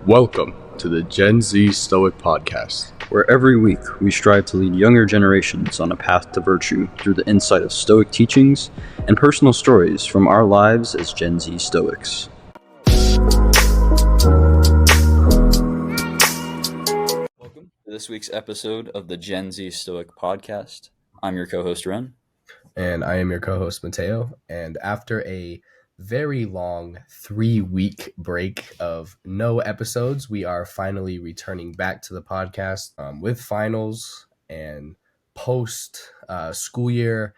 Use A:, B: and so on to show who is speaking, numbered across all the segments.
A: Welcome to the Gen Z Stoic Podcast,
B: where every week we strive to lead younger generations on a path to virtue through the insight of Stoic teachings and personal stories from our lives as Gen Z Stoics. Welcome to this week's episode of the Gen Z Stoic Podcast. I'm your co-host, Ren.
A: And I am your co-host, Mateo. And after a very long 3-week break of no episodes, we are finally returning back to the podcast with finals and post school year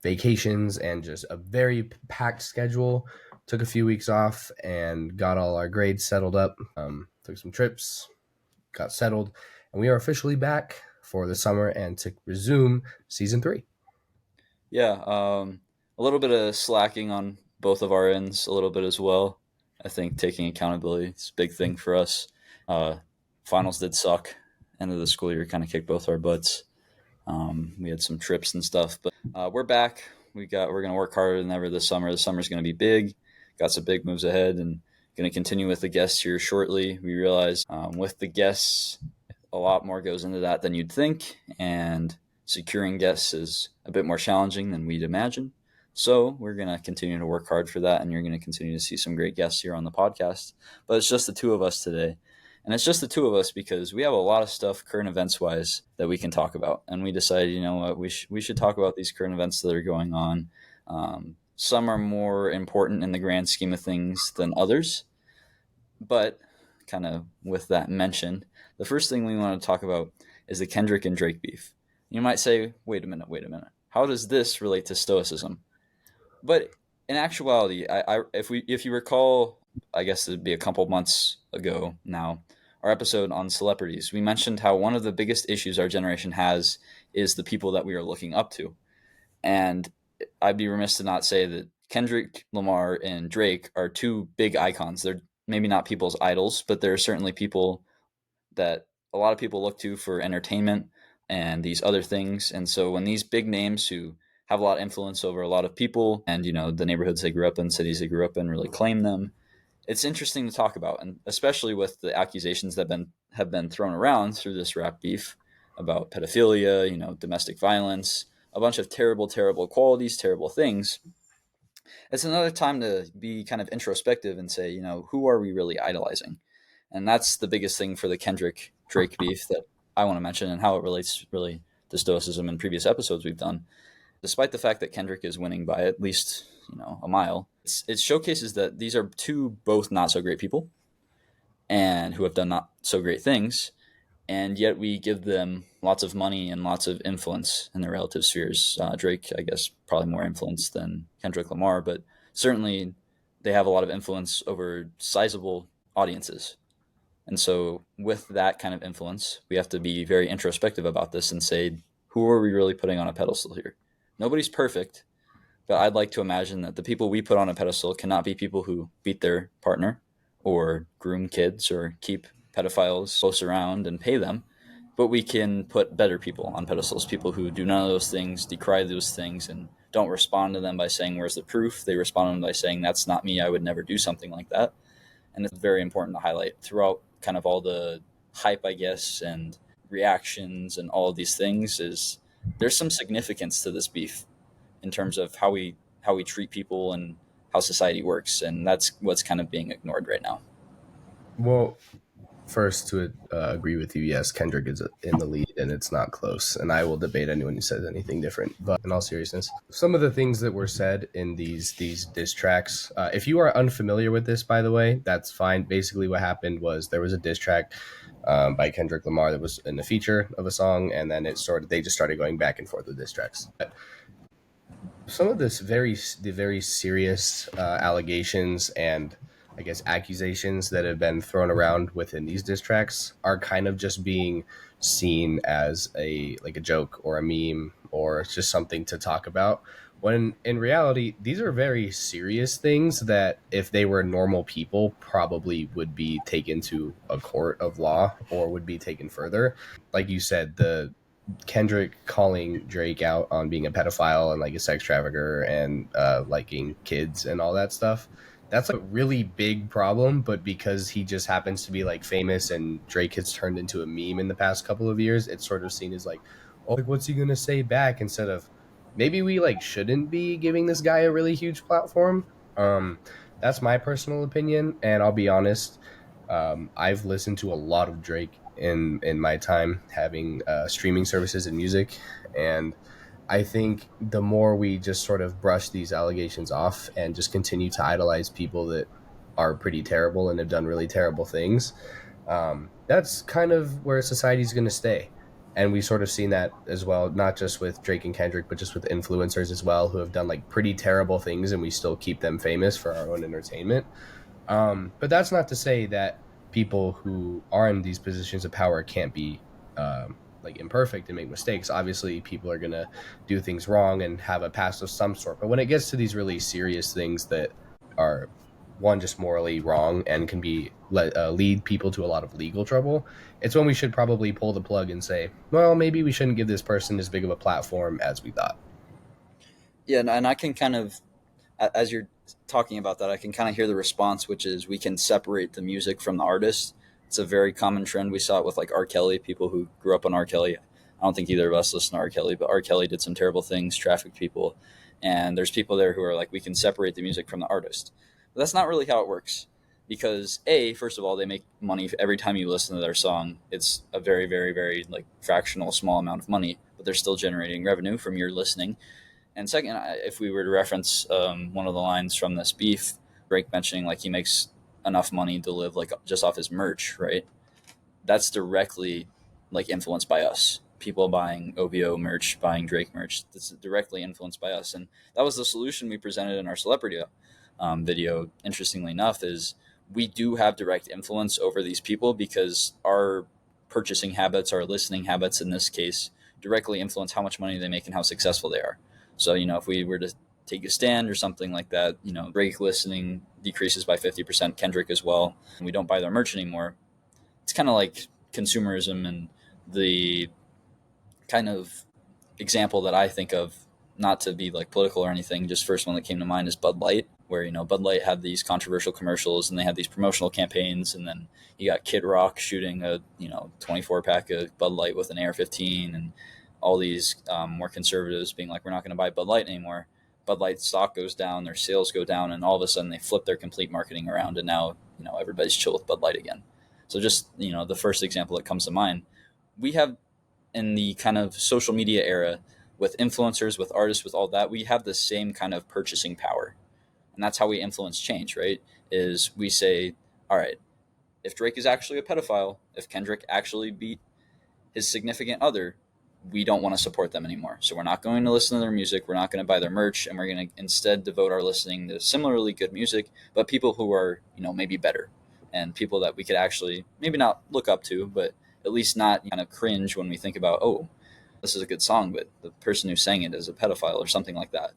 A: vacations and just a very packed schedule. Took a few weeks off and got all our grades settled up. Took some trips, got settled, and we are officially back for the summer and to resume season 3.
B: Yeah, a little bit of slacking on both of our ends, a little bit as well. I think taking accountability is a big thing for us. Finals did suck. End of the school year kind of kicked both our butts. We had some trips and stuff, but we're back. We're going to work harder than ever this summer. The summer's going to be big. Got some big moves ahead, and going to continue with the guests here shortly. We realize with the guests, a lot more goes into that than you'd think, and securing guests is a bit more challenging than we'd imagine. So we're going to continue to work hard for that, and you're going to continue to see some great guests here on the podcast. But it's just the two of us today. And it's just the two of us because we have a lot of stuff current events-wise that we can talk about. And we decided, you know what, we should talk about these current events that are going on. Some are more important in the grand scheme of things than others. But kind of with that mentioned, the first thing we want to talk about is the Kendrick and Drake beef. You might say, wait a minute. How does this relate to Stoicism? But in actuality, if you recall, I guess it'd be a couple months ago now, our episode on celebrities, we mentioned how one of the biggest issues our generation has is the people that we are looking up to. And I'd be remiss to not say that Kendrick Lamar and Drake are two big icons. They're maybe not people's idols, but they're certainly people that a lot of people look to for entertainment and these other things. And so when these big names who have a lot of influence over a lot of people and, you know, the neighborhoods they grew up in, cities they grew up in, really claim them, it's interesting to talk about. And especially with the accusations that have been thrown around through this rap beef about pedophilia, you know, domestic violence, a bunch of terrible qualities, terrible things. It's another time to be kind of introspective and say, you know, who are we really idolizing? And that's the biggest thing for the Kendrick Drake beef that I want to mention and how it relates really to Stoicism in previous episodes we've done. Despite the fact that Kendrick is winning by at least, you know, a mile, it showcases that these are two both not so great people and who have done not so great things. And yet we give them lots of money and lots of influence in their relative spheres. Drake, I guess, probably more influence than Kendrick Lamar, but certainly they have a lot of influence over sizable audiences. And so with that kind of influence, we have to be very introspective about this and say, who are we really putting on a pedestal here? Nobody's perfect, but I'd like to imagine that the people we put on a pedestal cannot be people who beat their partner or groom kids or keep pedophiles close around and pay them. But we can put better people on pedestals, people who do none of those things, decry those things, and don't respond to them by saying, where's the proof? They respond to them by saying, that's not me. I would never do something like that. And it's very important to highlight throughout kind of all the hype, I guess, and reactions and all of these things is there's some significance to this beef in terms of how we treat people and how society works. And that's what's kind of being ignored right now.
A: Well, first to agree with you, yes, Kendrick is in the lead and it's not close. And I will debate anyone who says anything different. But in all seriousness, some of the things that were said in these diss tracks, if you are unfamiliar with this, by the way, that's fine. Basically what happened was there was a diss track by Kendrick Lamar that was in the feature of a song, and then they just started going back and forth with diss tracks. But some of the very serious allegations and I guess accusations that have been thrown around within these diss tracks are kind of just being seen as a joke or a meme or just something to talk about, when in reality these are very serious things that if they were normal people probably would be taken to a court of law or would be taken further. Like you said, the Kendrick calling Drake out on being a pedophile and like a sex trafficker and liking kids and all that stuff. that's like a really big problem, but because he just happens to be like famous and Drake has turned into a meme in the past couple of years, it's sort of seen as like, oh, like what's he gonna say back, instead of maybe we like shouldn't be giving this guy a really huge platform. That's my personal opinion, and I'll be honest, I've listened to a lot of Drake in my time having streaming services and music, and I think the more we just sort of brush these allegations off and just continue to idolize people that are pretty terrible and have done really terrible things, that's kind of where society's going to stay. And we sort of seen that as well, not just with Drake and Kendrick, but just with influencers as well, who have done like pretty terrible things, and we still keep them famous for our own entertainment. But that's not to say that people who are in these positions of power can't be like imperfect and make mistakes. Obviously, people are gonna do things wrong and have a past of some sort. But when it gets to these really serious things that are one just morally wrong and can be lead people to a lot of legal trouble, it's when we should probably pull the plug and say, well, maybe we shouldn't give this person as big of a platform as we thought.
B: Yeah, and I can kind of, as you're talking about that, I can kind of hear the response, which is we can separate the music from the artist. It's a very common trend. We saw it with like R. Kelly, people who grew up on R. Kelly. I don't think either of us listen to R. Kelly, but R. Kelly did some terrible things, trafficked people. And there's people there who are like, we can separate the music from the artist. But that's not really how it works. Because A, first of all, they make money every time you listen to their song. It's a very, very, very like fractional small amount of money, but they're still generating revenue from your listening. And second, if we were to reference one of the lines from this beef, Drake mentioning like he makes enough money to live like just off his merch, right? That's directly like influenced by us. People buying OVO merch, buying Drake merch. That's directly influenced by us, and that was the solution we presented in our celebrity video. Interestingly enough, is we do have direct influence over these people because our purchasing habits, our listening habits in this case, directly influence how much money they make and how successful they are. So, if we were to take a stand or something like that, Drake listening decreases by 50%, Kendrick as well, and we don't buy their merch anymore. It's kind of like consumerism, and the kind of example that I think of, not to be like political or anything, just first one that came to mind is Bud Light, where Bud Light had these controversial commercials and they had these promotional campaigns, and then you got Kid Rock shooting a 24 pack of Bud Light with an AR-15, and all these more conservatives being like, we're not going to buy Bud Light anymore. Bud Light stock goes down, their sales go down, and all of a sudden they flip their complete marketing around, and now everybody's chill with Bud Light again. So just the first example that comes to mind, we have in the kind of social media era with influencers, with artists, with all that, we have the same kind of purchasing power. And that's how we influence change, right? Is we say, all right, if Drake is actually a pedophile, if Kendrick actually beat his significant other, we don't want to support them anymore. So we're not going to listen to their music. We're not going to buy their merch. And we're going to instead devote our listening to similarly good music, but people who are, maybe better, and people that we could actually maybe not look up to, but at least not kind of cringe when we think about, oh, this is a good song, but the person who sang it is a pedophile or something like that.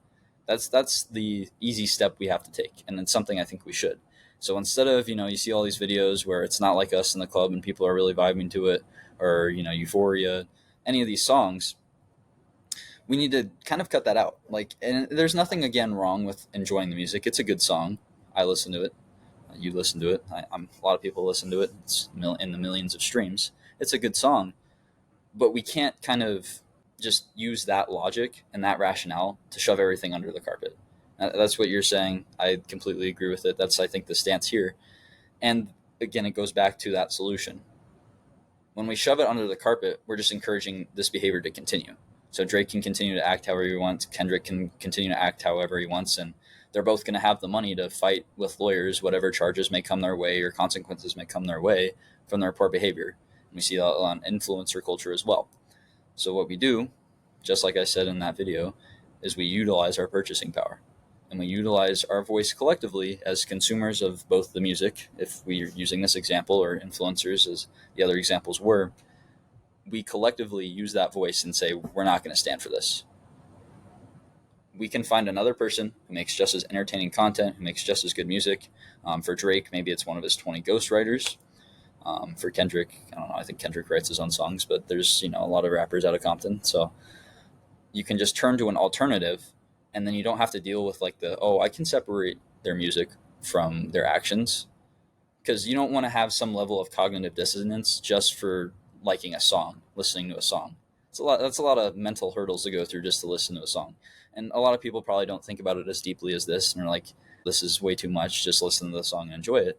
B: That's the easy step we have to take, and it's something I think we should. So instead of you see all these videos where it's not like us in the club and people are really vibing to it, or Euphoria, any of these songs, we need to kind of cut that out. Like, and there's nothing again wrong with enjoying the music. It's a good song. I listen to it. You listen to it. A lot of people listen to it. It's in the millions of streams. It's a good song, but we can't kind of just use that logic and that rationale to shove everything under the carpet. That's what you're saying. I completely agree with it. That's, I think, the stance here. And again, it goes back to that solution. When we shove it under the carpet, we're just encouraging this behavior to continue. So Drake can continue to act however he wants. Kendrick can continue to act however he wants. And they're both going to have the money to fight with lawyers, whatever charges may come their way or consequences may come their way from their poor behavior. And we see that on influencer culture as well. So what we do, just like I said in that video, is we utilize our purchasing power. And we utilize our voice collectively as consumers of both the music, if we're using this example, or influencers as the other examples were. We collectively use that voice and say, we're not going to stand for this. We can find another person who makes just as entertaining content, who makes just as good music. For Drake, maybe it's one of his 20 ghostwriters. For Kendrick, I don't know, I think Kendrick writes his own songs, but there's, a lot of rappers out of Compton. So you can just turn to an alternative, and then you don't have to deal with like I can separate their music from their actions, because you don't want to have some level of cognitive dissonance just for liking a song, listening to a song. It's a lot. That's a lot of mental hurdles to go through just to listen to a song, and a lot of people probably don't think about it as deeply as this, and are like, "This is way too much. Just listen to the song and enjoy it."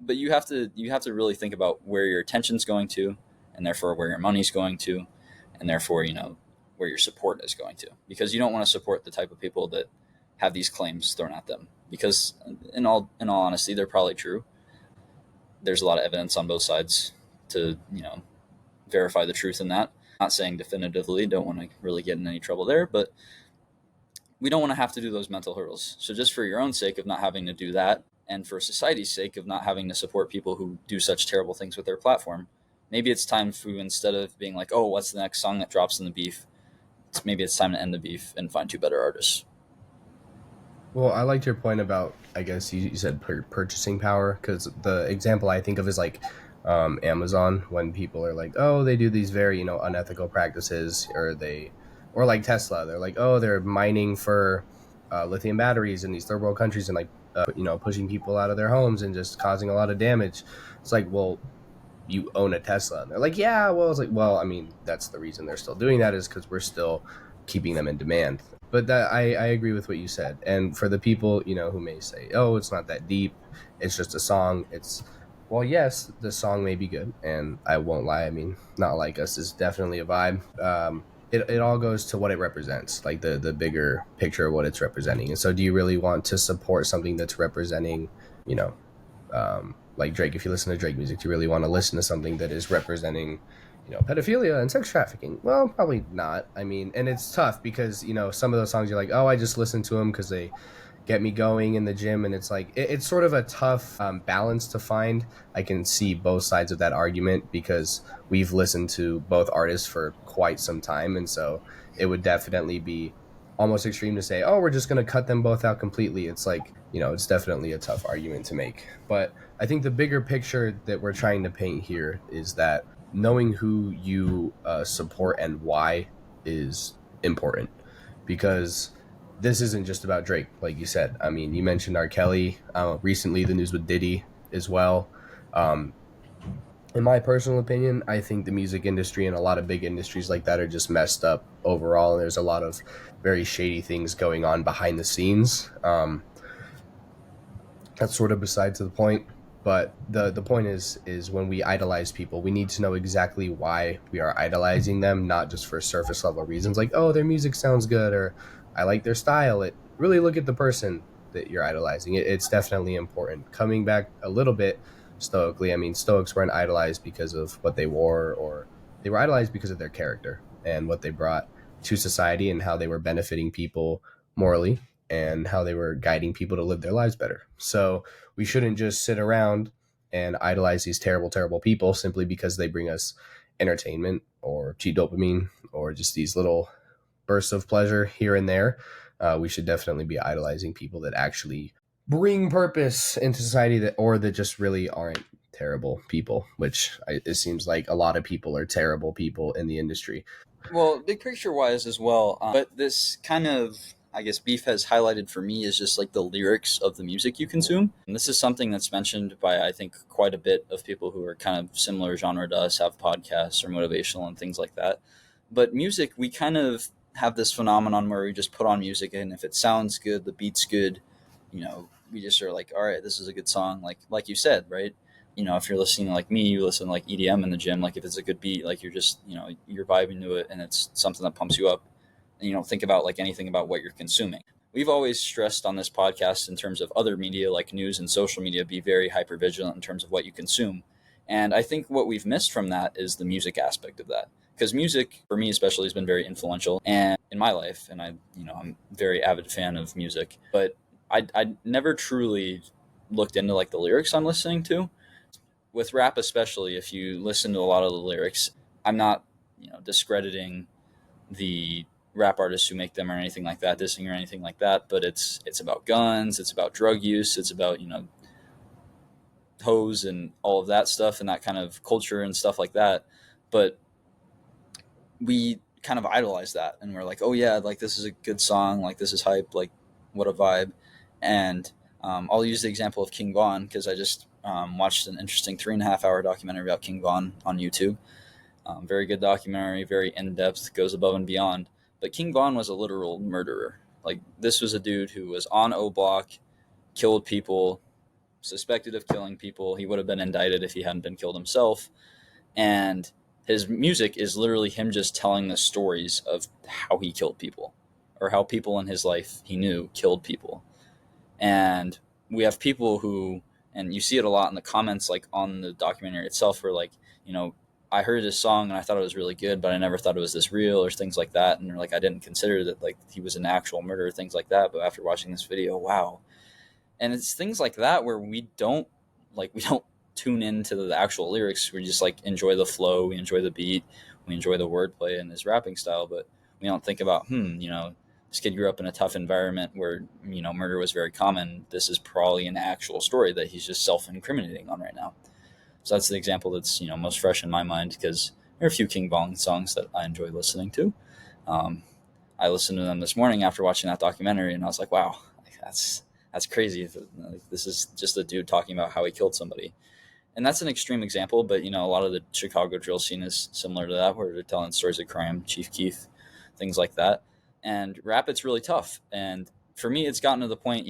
B: But you have to really think about where your attention's going to, and therefore where your money's going to, and therefore where your support is going to, because you don't want to support the type of people that have these claims thrown at them, because in all honesty, they're probably true. There's a lot of evidence on both sides to verify the truth in that. Not saying definitively, don't want to really get in any trouble there, but we don't want to have to do those mental hurdles. So just for your own sake of not having to do that, and for society's sake of not having to support people who do such terrible things with their platform, maybe it's time for, instead of being like, oh, what's the next song that drops in the beef, maybe it's time to end the beef and find two better artists.
A: Well, I liked your point about, I guess you said purchasing power, because the example I think of is like Amazon, when people are like, oh, they do these very, unethical practices, or like Tesla, they're like, oh, they're mining for lithium batteries in these third world countries, and like, pushing people out of their homes and just causing a lot of damage. It's like, well, you own a Tesla. And they're like, yeah, well, it's like, well, I mean, that's the reason they're still doing that, is because we're still keeping them in demand. But that I agree with what you said. And for the people, who may say, oh, it's not that deep, it's just a song. Well, yes, the song may be good. And I won't lie. I mean, Not Like Us is definitely a vibe. It all goes to what it represents, like the bigger picture of what it's representing. And so do you really want to support something that's representing, you know, like Drake? If you listen to Drake music, do you really want to listen to something that is representing, pedophilia and sex trafficking? Well, probably not. I mean, and it's tough because, some of those songs you're like, oh, I just listen to them because they get me going in the gym. And it's like, it's sort of a tough balance to find. I can see both sides of that argument because we've listened to both artists for quite some time. And so it would definitely be almost extreme to say, oh, we're just going to cut them both out completely. It's like, it's definitely a tough argument to make. But I think the bigger picture that we're trying to paint here is that knowing who you support and why is important, because this isn't just about Drake, like you said. I mean, you mentioned R. Kelly, recently the news with Diddy as well. Um, in my personal opinion, I think the music industry and a lot of big industries like that are just messed up overall, and there's a lot of very shady things going on behind the scenes. That's sort of besides the point. But the point is when we idolize people, we need to know exactly why we are idolizing them, not just for surface level reasons like, oh, their music sounds good, or I like their style. It really look at the person that you're idolizing. It's definitely important. Coming back a little bit stoically, I mean, Stoics weren't idolized because of what they wore, or they were idolized because of their character and what they brought to society and how they were benefiting people morally and how they were guiding people to live their lives better. So we shouldn't just sit around and idolize these terrible, terrible people simply because they bring us entertainment or cheap dopamine or just these little bursts of pleasure here and there. We should definitely be idolizing people that actually bring purpose into society, that just really aren't terrible people, which it seems like a lot of people are terrible people in the industry.
B: Well, big picture wise as well, but this kind of, I guess, beef has highlighted for me is just like the lyrics of the music you consume. And this is something that's mentioned by, I think, quite a bit of people who are kind of similar genre to us, have podcasts or motivational and things like that. But music, we kind of have this phenomenon where we just put on music, and if it sounds good, the beat's good, we just are like, all right, this is a good song. Like you said, right? If you're listening to, like me, you listen to like EDM in the gym. Like if it's a good beat, like you're just, you're vibing to it, and it's something that pumps you up, and you don't think about like anything about what you're consuming. We've always stressed on this podcast in terms of other media like news and social media, be very hyper vigilant in terms of what you consume. And I think what we've missed from that is the music aspect of that. Because music, for me especially, has been very influential and in my life, and I'm a very avid fan of music. But I never truly looked into like the lyrics I'm listening to. With rap especially, if you listen to a lot of the lyrics, I'm not discrediting the rap artists who make them or anything like that, dissing or anything like that, but it's about guns, it's about drug use, it's about hoes and all of that stuff and that kind of culture and stuff like that. But we kind of idolize that, and we're like, oh yeah, like this is a good song, like this is hype, like what a vibe. And I'll use the example of King Von because I just watched an interesting 3.5 hour documentary about King Von on YouTube. Very good documentary, very in depth, goes above and beyond. But King Von was a literal murderer. Like, this was a dude who was on O Block, killed people, suspected of killing people. He would have been indicted if he hadn't been killed himself. And his music is literally him just telling the stories of how he killed people, or how people in his life he knew killed people. And we have people who, and you see it a lot in the comments, like on the documentary itself, where like, you know, I heard his song and I thought it was really good, but I never thought it was this real, or things like that. And like, I didn't consider that like he was an actual murderer, things like that. But after watching this video, wow. And it's things like that where we don't tune into the actual lyrics. We just like enjoy the flow, we enjoy the beat, we enjoy the wordplay and his rapping style, but we don't think about, this kid grew up in a tough environment where, murder was very common. This is probably an actual story that he's just self-incriminating on right now. So that's the example that's, most fresh in my mind, because there are a few King Bong songs that I enjoy listening to. I listened to them this morning after watching that documentary, and I was like, wow, that's crazy. This is just a dude talking about how he killed somebody. And that's an extreme example, but, a lot of the Chicago drill scene is similar to that, where they're telling stories of crime, Chief Keef, things like that. And rap, it's really tough. And for me, it's gotten to the point,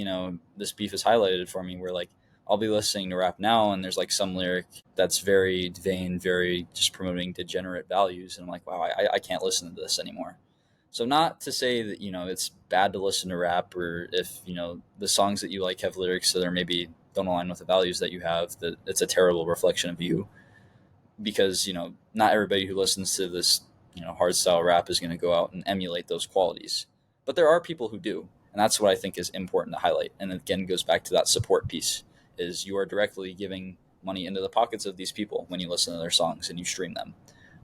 B: this beef is highlighted for me, where like I'll be listening to rap now and there's like some lyric that's very vain, very just promoting degenerate values. And I'm like, wow, I can't listen to this anymore. So not to say that, it's bad to listen to rap, or if, the songs that you like have lyrics that are maybe don't align with the values that you have, that it's a terrible reflection of you. Because, not everybody who listens to this, hard style rap is going to go out and emulate those qualities. But there are people who do. And that's what I think is important to highlight. And again, goes back to that support piece, is you are directly giving money into the pockets of these people when you listen to their songs and you stream them.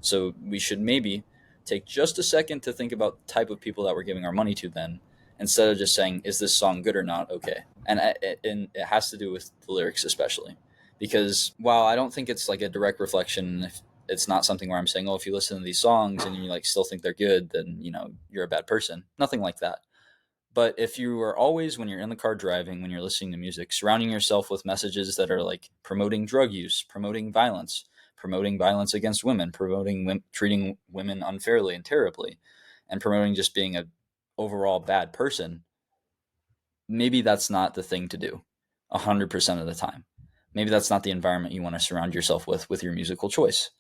B: So we should maybe take just a second to think about the type of people that we're giving our money to then, instead of just saying, is this song good or not? Okay. And it has to do with the lyrics, especially. Because while I don't think it's like a direct reflection, if it's not something where I'm saying, oh, if you listen to these songs and you like still think they're good, then, you're a bad person. Nothing like that. But if you are always, when you're in the car driving, when you're listening to music, surrounding yourself with messages that are like promoting drug use, promoting violence against women, treating women unfairly and terribly, and promoting just being a overall bad person, maybe that's not the thing to do 100% of the time. Maybe that's not the environment you want to surround yourself with your musical choice.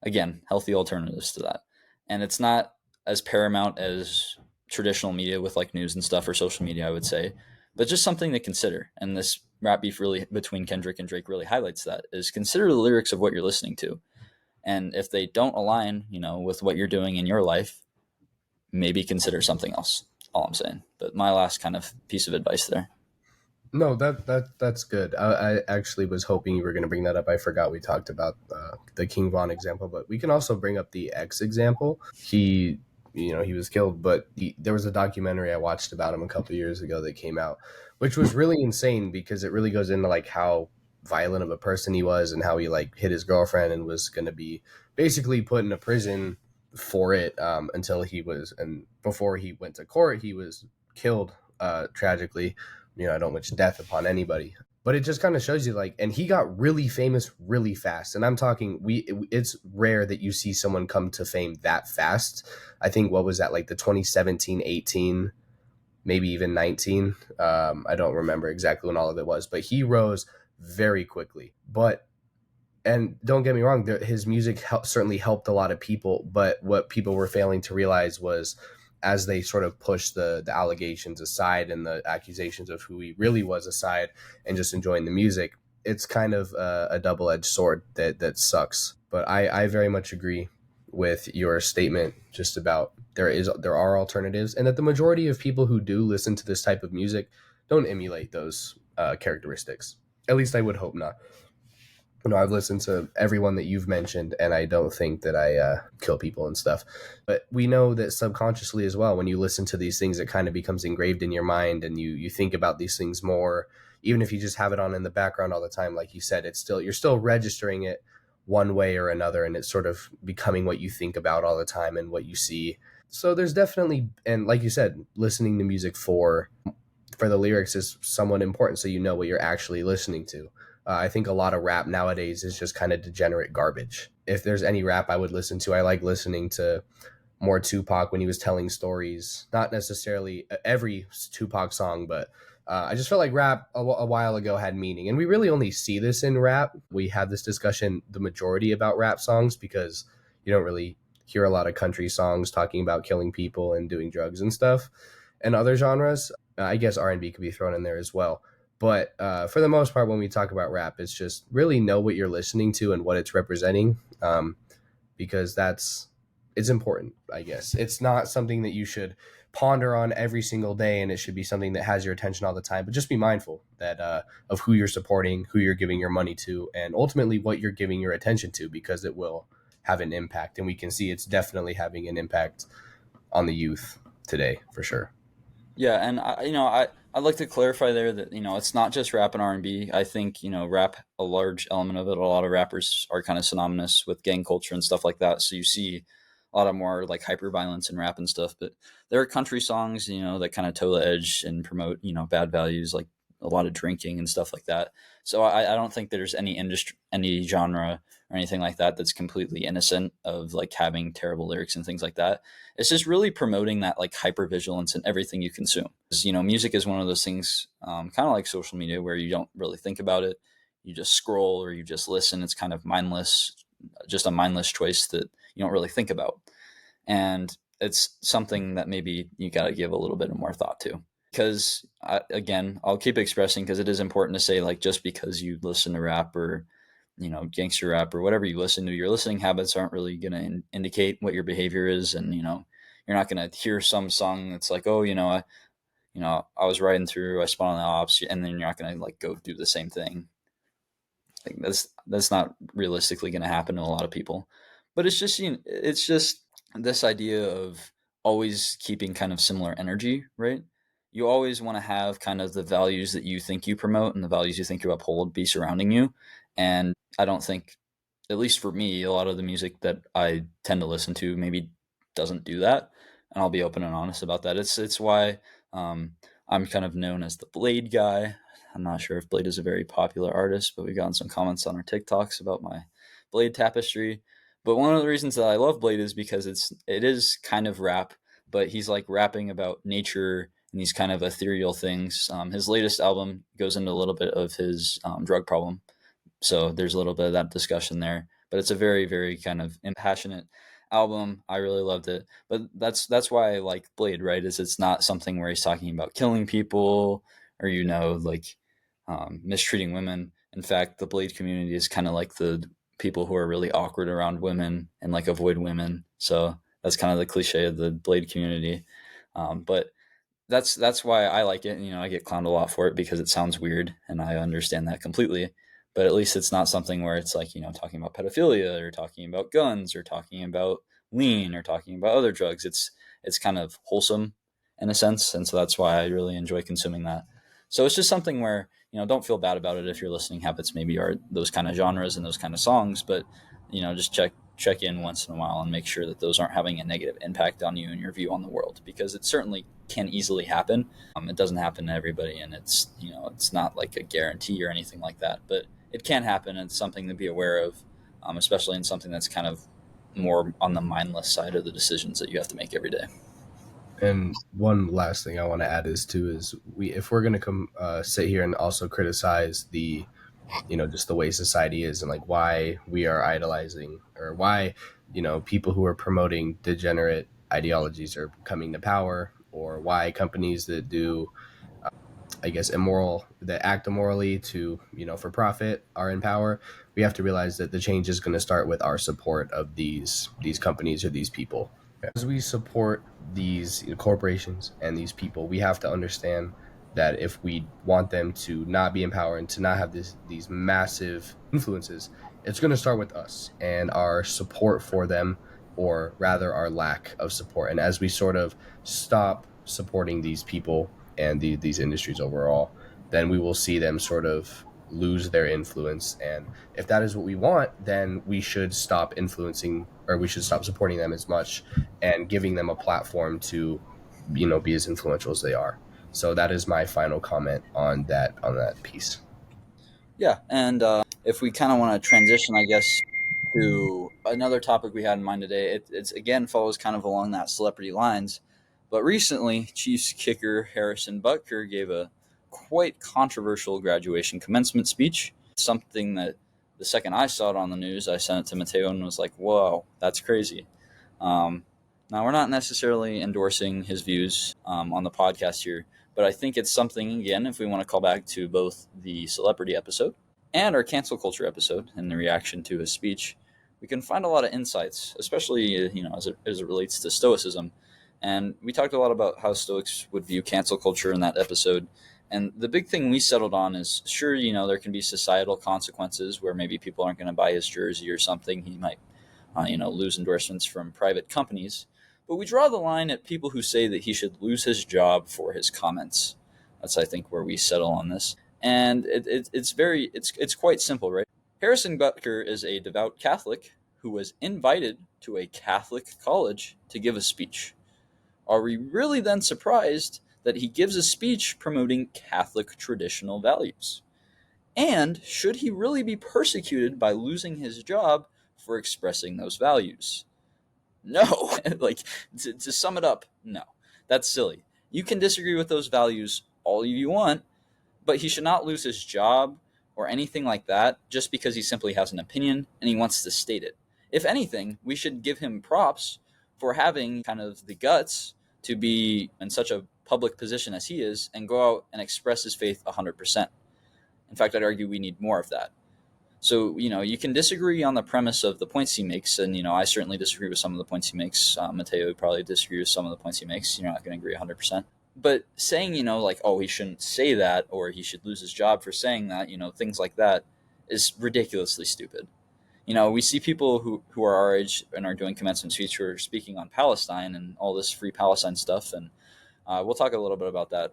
B: Again, healthy alternatives to that. And it's not as paramount as traditional media with like news and stuff, or social media, I would say, but just something to consider. And this rap beef really between Kendrick and Drake really highlights that, is consider the lyrics of what you're listening to. And if they don't align, with what you're doing in your life, maybe consider something else. All I'm saying. But my last kind of piece of advice there.
A: No, that's good. I actually was hoping you were going to bring that up. I forgot we talked about the King Von example, but we can also bring up the X example. He was killed, but there was a documentary I watched about him a couple of years ago that came out, which was really insane, because it really goes into like how violent of a person he was, and how he like hit his girlfriend and was going to be basically put in a prison for it, until he was, and before he went to court, he was killed tragically. I don't wish death upon anybody, but it just kind of shows you like, and he got really famous really fast. And I'm talking, it's rare that you see someone come to fame that fast. I think, what was that, like the 2017, 18, maybe even 19. I don't remember exactly when all of it was, but he rose very quickly. And don't get me wrong, his music certainly helped a lot of people. But what people were failing to realize was, as they sort of pushed the allegations aside and the accusations of who he really was aside, and just enjoying the music, it's kind of a double-edged sword that sucks. But I very much agree with your statement, just about there are alternatives, and that the majority of people who do listen to this type of music don't emulate those characteristics. At least I would hope not. I've listened to everyone that you've mentioned, and I don't think that I kill people and stuff. But we know that subconsciously as well, when you listen to these things, it kind of becomes engraved in your mind, and you think about these things more. Even if you just have it on in the background all the time, like you said, you're still registering it one way or another, and it's sort of becoming what you think about all the time and what you see. So there's definitely, and like you said, listening to music for for the lyrics is somewhat important, so you know what you're actually listening to. I think a lot of rap nowadays is just kind of degenerate garbage. If there's any rap I would listen to, I like listening to more Tupac when he was telling stories. Not necessarily every Tupac song, but I just felt like rap a while ago had meaning. And we really only see this in rap. We have this discussion, the majority, about rap songs because you don't really hear a lot of country songs talking about killing people and doing drugs and stuff. And other genres, I guess R&B could be thrown in there as well. But for the most part, when we talk about rap, it's just really know what you're listening to and what it's representing. Because it's important, I guess. It's not something that you should ponder on every single day, and it should be something that has your attention all the time. But just be mindful that of who you're supporting, who you're giving your money to, and ultimately what you're giving your attention to, because it will have an impact. And we can see it's definitely having an impact on the youth today, for sure.
B: Yeah, and I'd like to clarify there that it's not just rap and R&B. I think rap, a large element of it. A lot of rappers are kind of synonymous with gang culture and stuff like that. So you see a lot of more like hyper violence and rap and stuff. But there are country songs that kind of toe the edge and promote bad values, like a lot of drinking and stuff like that. So I don't think there's any industry, any genre or anything like that that's completely innocent of like having terrible lyrics and things like that. It's just really promoting that like hyper vigilance in everything you consume. 'Cause, music is one of those things, kind of like social media, where you don't really think about it. You just scroll or you just listen. It's kind of mindless, just a mindless choice that you don't really think about. And it's something that maybe you got to give a little bit of more thought to. Because again, I'll keep expressing, because it is important to say, like, just because you listen to rap or gangster rap or whatever you listen to, your listening habits aren't really going to indicate what your behavior is. And you're not going to hear some song that's like, oh, I was riding through, I spun on the ops, and then you're not going to like go do the same thing. Like that's not realistically going to happen to a lot of people. But it's just this idea of always keeping kind of similar energy, right? You always want to have kind of the values that you think you promote and the values you think you uphold be surrounding you. And I don't think, at least for me, a lot of the music that I tend to listen to maybe doesn't do that. And I'll be open and honest about that. It's why I'm kind of known as the Blade guy. I'm not sure if Blade is a very popular artist, but we've gotten some comments on our TikToks about my Blade tapestry. But one of the reasons that I love Blade is because it is kind of rap, but he's like rapping about nature and these kind of ethereal things. His latest album goes into a little bit of his drug problem, so there's a little bit of that discussion there. But it's a very, very kind of impassionate album. I really loved it. But that's why I like Blade, right? Is it's not something where he's talking about killing people or like mistreating women. In fact, the Blade community is kind of like the people who are really awkward around women and like avoid women. So that's kind of the cliche of the Blade community. But that's why I like it. I get clowned a lot for it because it sounds weird, and I understand that completely. But at least it's not something where it's like talking about pedophilia or talking about guns or talking about lean or talking about other drugs. It's kind of wholesome in a sense, and so that's why I really enjoy consuming that. So it's just something where don't feel bad about it if your listening habits maybe are those kind of genres and those kind of songs, but just check in once in a while and make sure that those aren't having a negative impact on you and your view on the world, because it certainly can easily happen. It doesn't happen to everybody, and it's not like a guarantee or anything like that, but it can happen, and it's something to be aware of, especially in something that's kind of more on the mindless side of the decisions that you have to make every day.
A: And one last thing I want to add is if we're going to come sit here and also criticize the just the way society is and like why we are idolizing, or why people who are promoting degenerate ideologies are coming to power, or why companies that do I guess immoral that act immorally to for profit are in power. We have to realize that the change is going to start with our support of these companies or these people. As we support these corporations and these people, we have to understand that if we want them to not be in power and to not have these massive influences, it's going to start with us and our support for them, or rather our lack of support. And as we sort of stop supporting these people and these industries overall, then we will see them sort of lose their influence. And if that is what we want, then we should stop influencing, or we should stop supporting them as much and giving them a platform to be as influential as they are. So that is my final comment on that piece.
B: Yeah, and if we kind of want to transition, I guess, to another topic we had in mind today, it's again follows kind of along that celebrity lines. But recently, Chiefs kicker Harrison Butker gave a quite controversial graduation commencement speech. Something that the second I saw it on the news, I sent it to Mateo and was like, "Whoa, that's crazy." Um, Now, we're not necessarily endorsing his views on the podcast here, but I think it's something, again, if we want to call back to both the celebrity episode and our cancel culture episode and the reaction to his speech, we can find a lot of insights, especially as it relates to Stoicism. And we talked a lot about how Stoics would view cancel culture in that episode. And the big thing we settled on is, sure, there can be societal consequences where maybe people aren't going to buy his jersey or something. He might, lose endorsements from private companies. But we draw the line at people who say that he should lose his job for his comments. That's, I think, where we settle on this. And it's quite simple, right? Harrison Butker is a devout Catholic who was invited to a Catholic college to give a speech. Are we really then surprised that he gives a speech promoting Catholic traditional values? And should he really be persecuted by losing his job for expressing those values? No. Like, to sum it up, no. That's silly. You can disagree with those values all you want, but he should not lose his job or anything like that just because he simply has an opinion and he wants to state it. If anything, we should give him props for having kind of the guts to be in such a public position as he is and go out and express his faith 100%. In fact, I'd argue we need more of that. So, you can disagree on the premise of the points he makes, and, I certainly disagree with some of the points he makes. Mateo would probably disagree with some of the points he makes. You're not going to agree 100%. But saying, like, oh, he shouldn't say that, or he should lose his job for saying that, things like that is ridiculously stupid. We see people who are our age and are doing commencement speech who are speaking on Palestine and all this free Palestine stuff, and we'll talk a little bit about that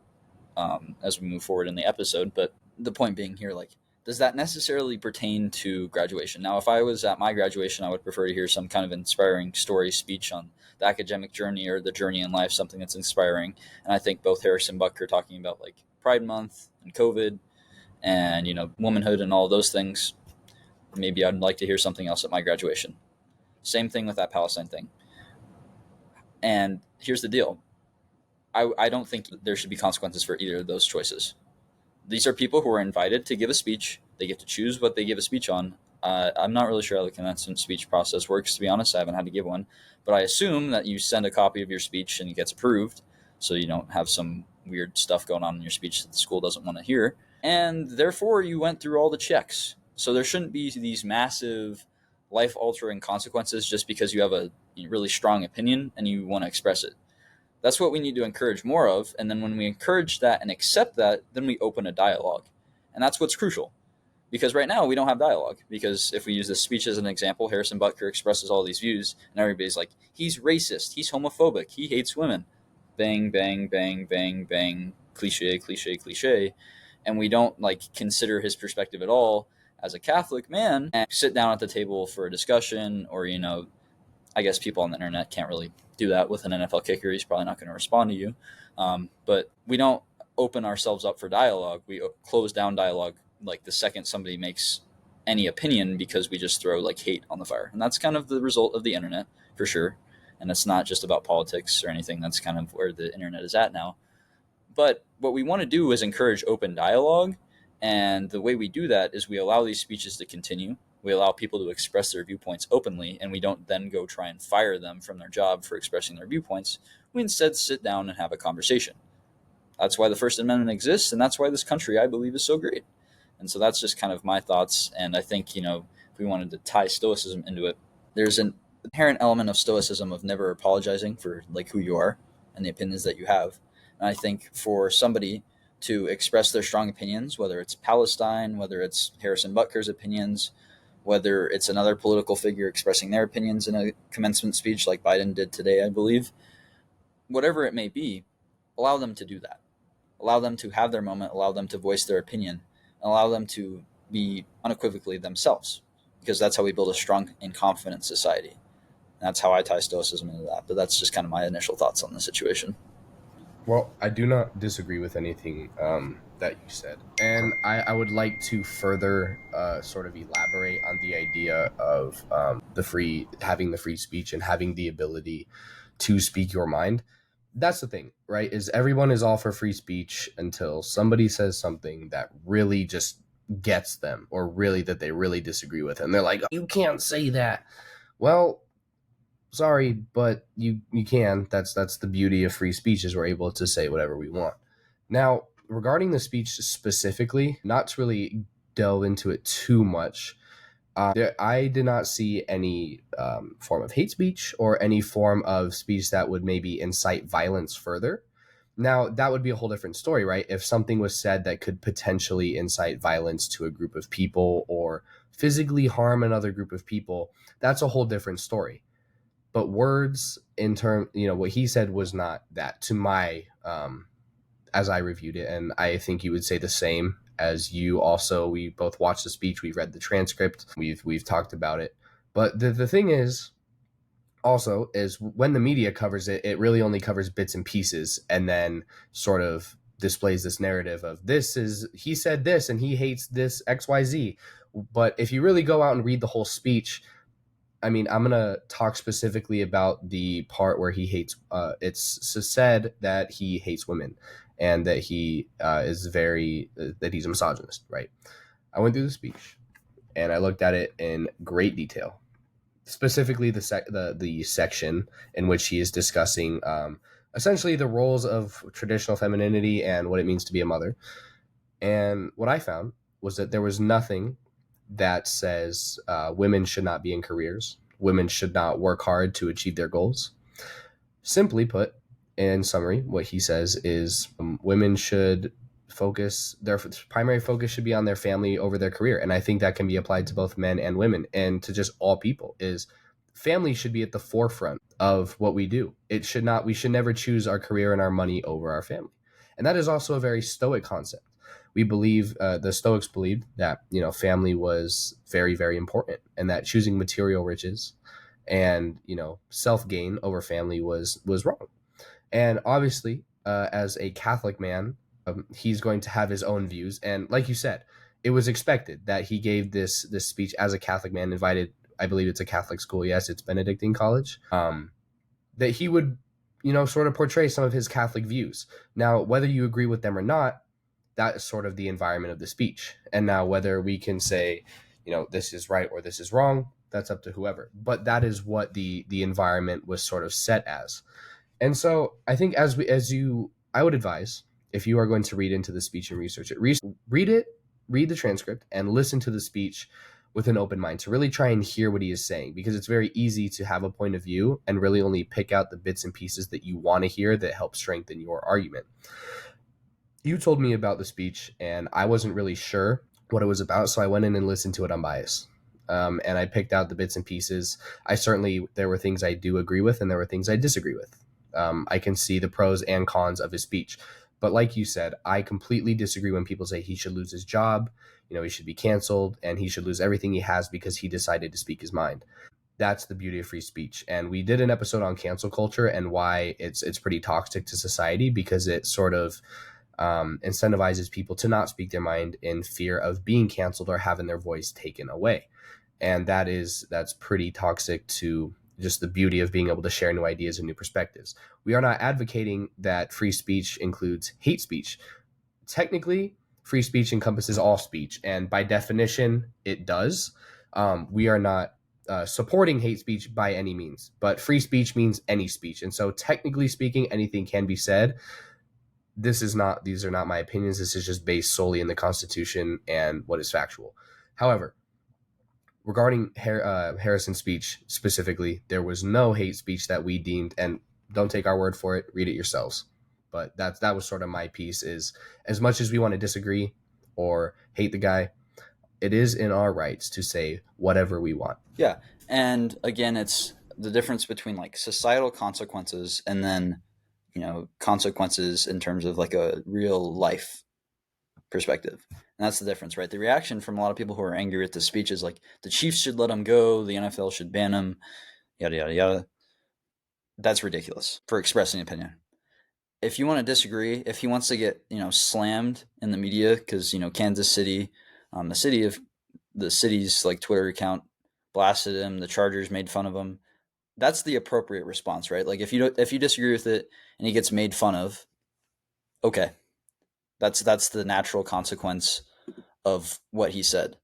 B: as we move forward in the episode. But the point being here, like, does that necessarily pertain to graduation? Now, if I was at my graduation, I would prefer to hear some kind of inspiring story speech on the academic journey or the journey in life, something that's inspiring. And I think both Harris and Butker talking about like Pride Month and COVID and, womanhood and all those things, maybe I'd like to hear something else at my graduation. Same thing with that Palestine thing. And here's the deal. I don't think there should be consequences for either of those choices. These are people who are invited to give a speech. They get to choose what they give a speech on. I'm not really sure how the commencement speech process works, to be honest. I haven't had to give one. But I assume that you send a copy of your speech and it gets approved, so you don't have some weird stuff going on in your speech that the school doesn't want to hear. And therefore, you went through all the checks. So there shouldn't be these massive life-altering consequences just because you have a really strong opinion and you want to express it. That's what we need to encourage more of. And then when we encourage that and accept that, then we open a dialogue. And that's what's crucial. Because right now we don't have dialogue. Because if we use this speech as an example, Harrison Butker expresses all these views, and everybody's like, he's racist, he's homophobic, he hates women. Bang, bang, bang, bang, bang, cliche, cliche, cliche. And we don't like consider his perspective at all as a Catholic man and sit down at the table for a discussion, or, I guess people on the internet can't really do that with an NFL kicker. He's probably not going to respond to you. But we don't open ourselves up for dialogue. We close down dialogue like the second somebody makes any opinion because we just throw like hate on the fire. And that's kind of the result of the internet for sure. And it's not just about politics or anything. That's kind of where the internet is at now. But what we want to do is encourage open dialogue. And the way we do that is we allow these speeches to continue. We allow people to express their viewpoints openly, and we don't then go try and fire them from their job for expressing their viewpoints. We instead sit down and have a conversation. That's why the First Amendment exists, and that's why this country, I believe, is so great. And so that's just kind of my thoughts. And I think, if we wanted to tie Stoicism into it, there's an inherent element of Stoicism of never apologizing for like who you are and the opinions that you have. And I think for somebody to express their strong opinions, whether it's Palestine, whether it's Harrison Butker's opinions, whether it's another political figure expressing their opinions in a commencement speech like Biden did today, I believe, whatever it may be, allow them to do that. Allow them to have their moment, allow them to voice their opinion, and allow them to be unequivocally themselves, because that's how we build a strong and confident society. And that's how I tie Stoicism into that. But that's just kind of my initial thoughts on the situation.
A: Well, I do not disagree with anything that you said. And I would like to further sort of elaborate on the idea of having the free speech and having the ability to speak your mind. That's the thing, right? Is everyone is all for free speech until somebody says something that really just gets them, or really that they really disagree with. And they're like, you can't say that. Well, sorry, but you can. That's the beauty of free speech, is we're able to say whatever we want. Now, regarding the speech specifically, not to really delve into it too much, I did not see any form of hate speech or any form of speech that would maybe incite violence further. Now, that would be a whole different story, right? If something was said that could potentially incite violence to a group of people or physically harm another group of people, that's a whole different story. But words, in term, what he said was not that, to my as I reviewed it, and I think you would say the same as you. Also, we both watched the speech, we've read the transcript, we've talked about it. But the thing is, also, is when the media covers it, it really only covers bits and pieces, and then sort of displays this narrative of, this is, he said this and he hates this XYZ. But if you really go out and read the whole speech, I mean, I'm gonna talk specifically about the part where he hates. It's said that he hates women, and that he is that he's a misogynist. Right. I went through the speech, and I looked at it in great detail, specifically the section in which he is discussing essentially the roles of traditional femininity and what it means to be a mother. And what I found was that there was nothing that says women should not be in careers, women should not work hard to achieve their goals. Simply put, in summary, what he says is women should their primary focus should be on their family over their career. And I think that can be applied to both men and women, and to just all people. Is family should be at the forefront of what we do. We should never choose our career and our money over our family. And that is also a very Stoic concept. The Stoics believed that family was very, very important, and that choosing material riches and self gain over family was wrong. And obviously, as a Catholic man, he's going to have his own views. And like you said, it was expected that he gave this speech as a Catholic man, invited. I believe it's a Catholic school. Yes, it's Benedictine College. That he would sort of portray some of his Catholic views. Now, whether you agree with them or not, that is sort of the environment of the speech. And now, whether we can say, this is right or this is wrong, that's up to whoever. But that is what the environment was sort of set as. And so I think, I would advise, if you are going to read into the speech and research it, read the transcript, and listen to the speech with an open mind, to really try and hear what he is saying, because it's very easy to have a point of view and really only pick out the bits and pieces that you want to hear that help strengthen your argument. You told me about the speech, and I wasn't really sure what it was about, so I went in and listened to it unbiased. And I picked out the bits and pieces. There were things I do agree with, and there were things I disagree with. I can see the pros and cons of his speech. But like you said, I completely disagree when people say he should lose his job, he should be canceled, and he should lose everything he has because he decided to speak his mind. That's the beauty of free speech. And we did an episode on cancel culture and why it's pretty toxic to society, because it sort of incentivizes people to not speak their mind in fear of being canceled or having their voice taken away. And that's pretty toxic to just the beauty of being able to share new ideas and new perspectives. We are not advocating that free speech includes hate speech. Technically, free speech encompasses all speech, and by definition, it does. We are not supporting hate speech by any means, but free speech means any speech. And so, technically speaking, anything can be said. These are not my opinions. This is just based solely in the Constitution and what is factual. However, regarding Harrison's speech specifically, there was no hate speech that we deemed, and don't take our word for it, read it yourselves. But that was sort of my piece, is as much as we want to disagree or hate the guy, it is in our rights to say whatever we want.
B: Yeah. And again, it's the difference between like societal consequences and then, consequences in terms of like a real life perspective. And that's the difference, right? The reaction from a lot of people who are angry at the speech is like, the Chiefs should let him go, the NFL should ban him, yada, yada, yada. That's ridiculous for expressing opinion. if you want to disagree, if he wants to get, slammed in the media because, Kansas City, the city of the city's like Twitter account blasted him, the Chargers made fun of him. That's the appropriate response, right? Like if you disagree with it and he gets made fun of, okay, that's the natural consequence of what he said.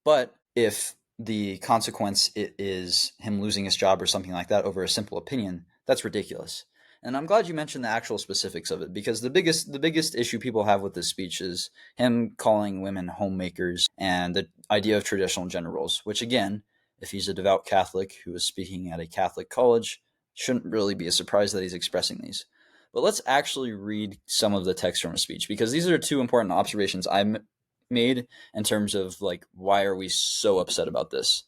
B: But if the consequence is him losing his job or something like that over a simple opinion, that's ridiculous. And I'm glad you mentioned the actual specifics of it, because the biggest issue people have with this speech is him calling women homemakers and the idea of traditional gender roles, which again, if he's a devout Catholic who is speaking at a Catholic college, shouldn't really be a surprise that he's expressing these. But let's actually read some of the text from his speech, because these are two important observations I made in terms of like, why are we so upset about this?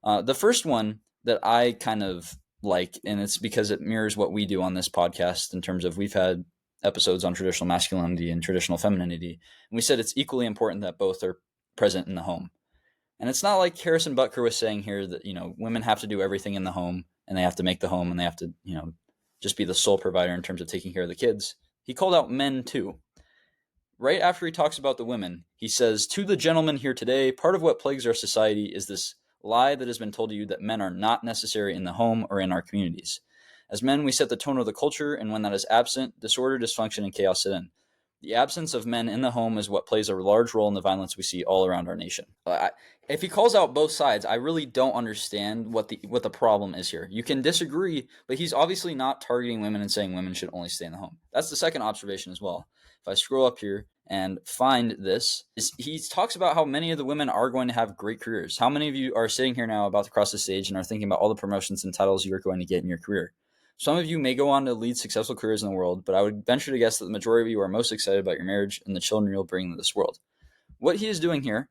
B: The first one that I kind of like, and it's because it mirrors what we do on this podcast in terms of we've had episodes on traditional masculinity and traditional femininity, and we said it's equally important that both are present in the home. And it's not like Harrison Butker was saying here that, women have to do everything in the home and they have to make the home and they have to, just be the sole provider in terms of taking care of the kids. He called out men too. Right after he talks about the women, he says, "To the gentlemen here today, part of what plagues our society is this lie that has been told to you that men are not necessary in the home or in our communities. As men, we set the tone of the culture, and when that is absent, disorder, dysfunction, and chaos set in. The absence of men in the home is what plays a large role in the violence we see all around our nation." If he calls out both sides, I really don't understand what the problem is here. You can disagree, but he's obviously not targeting women and saying women should only stay in the home. That's the second observation as well. If I scroll up here and find this, he talks about how many of the women are going to have great careers. How many of you are sitting here now about to cross the stage and are thinking about all the promotions and titles you're going to get in your career? Some of you may go on to lead successful careers in the world, but I would venture to guess that the majority of you are most excited about your marriage and the children you'll bring into this world. What he is doing here,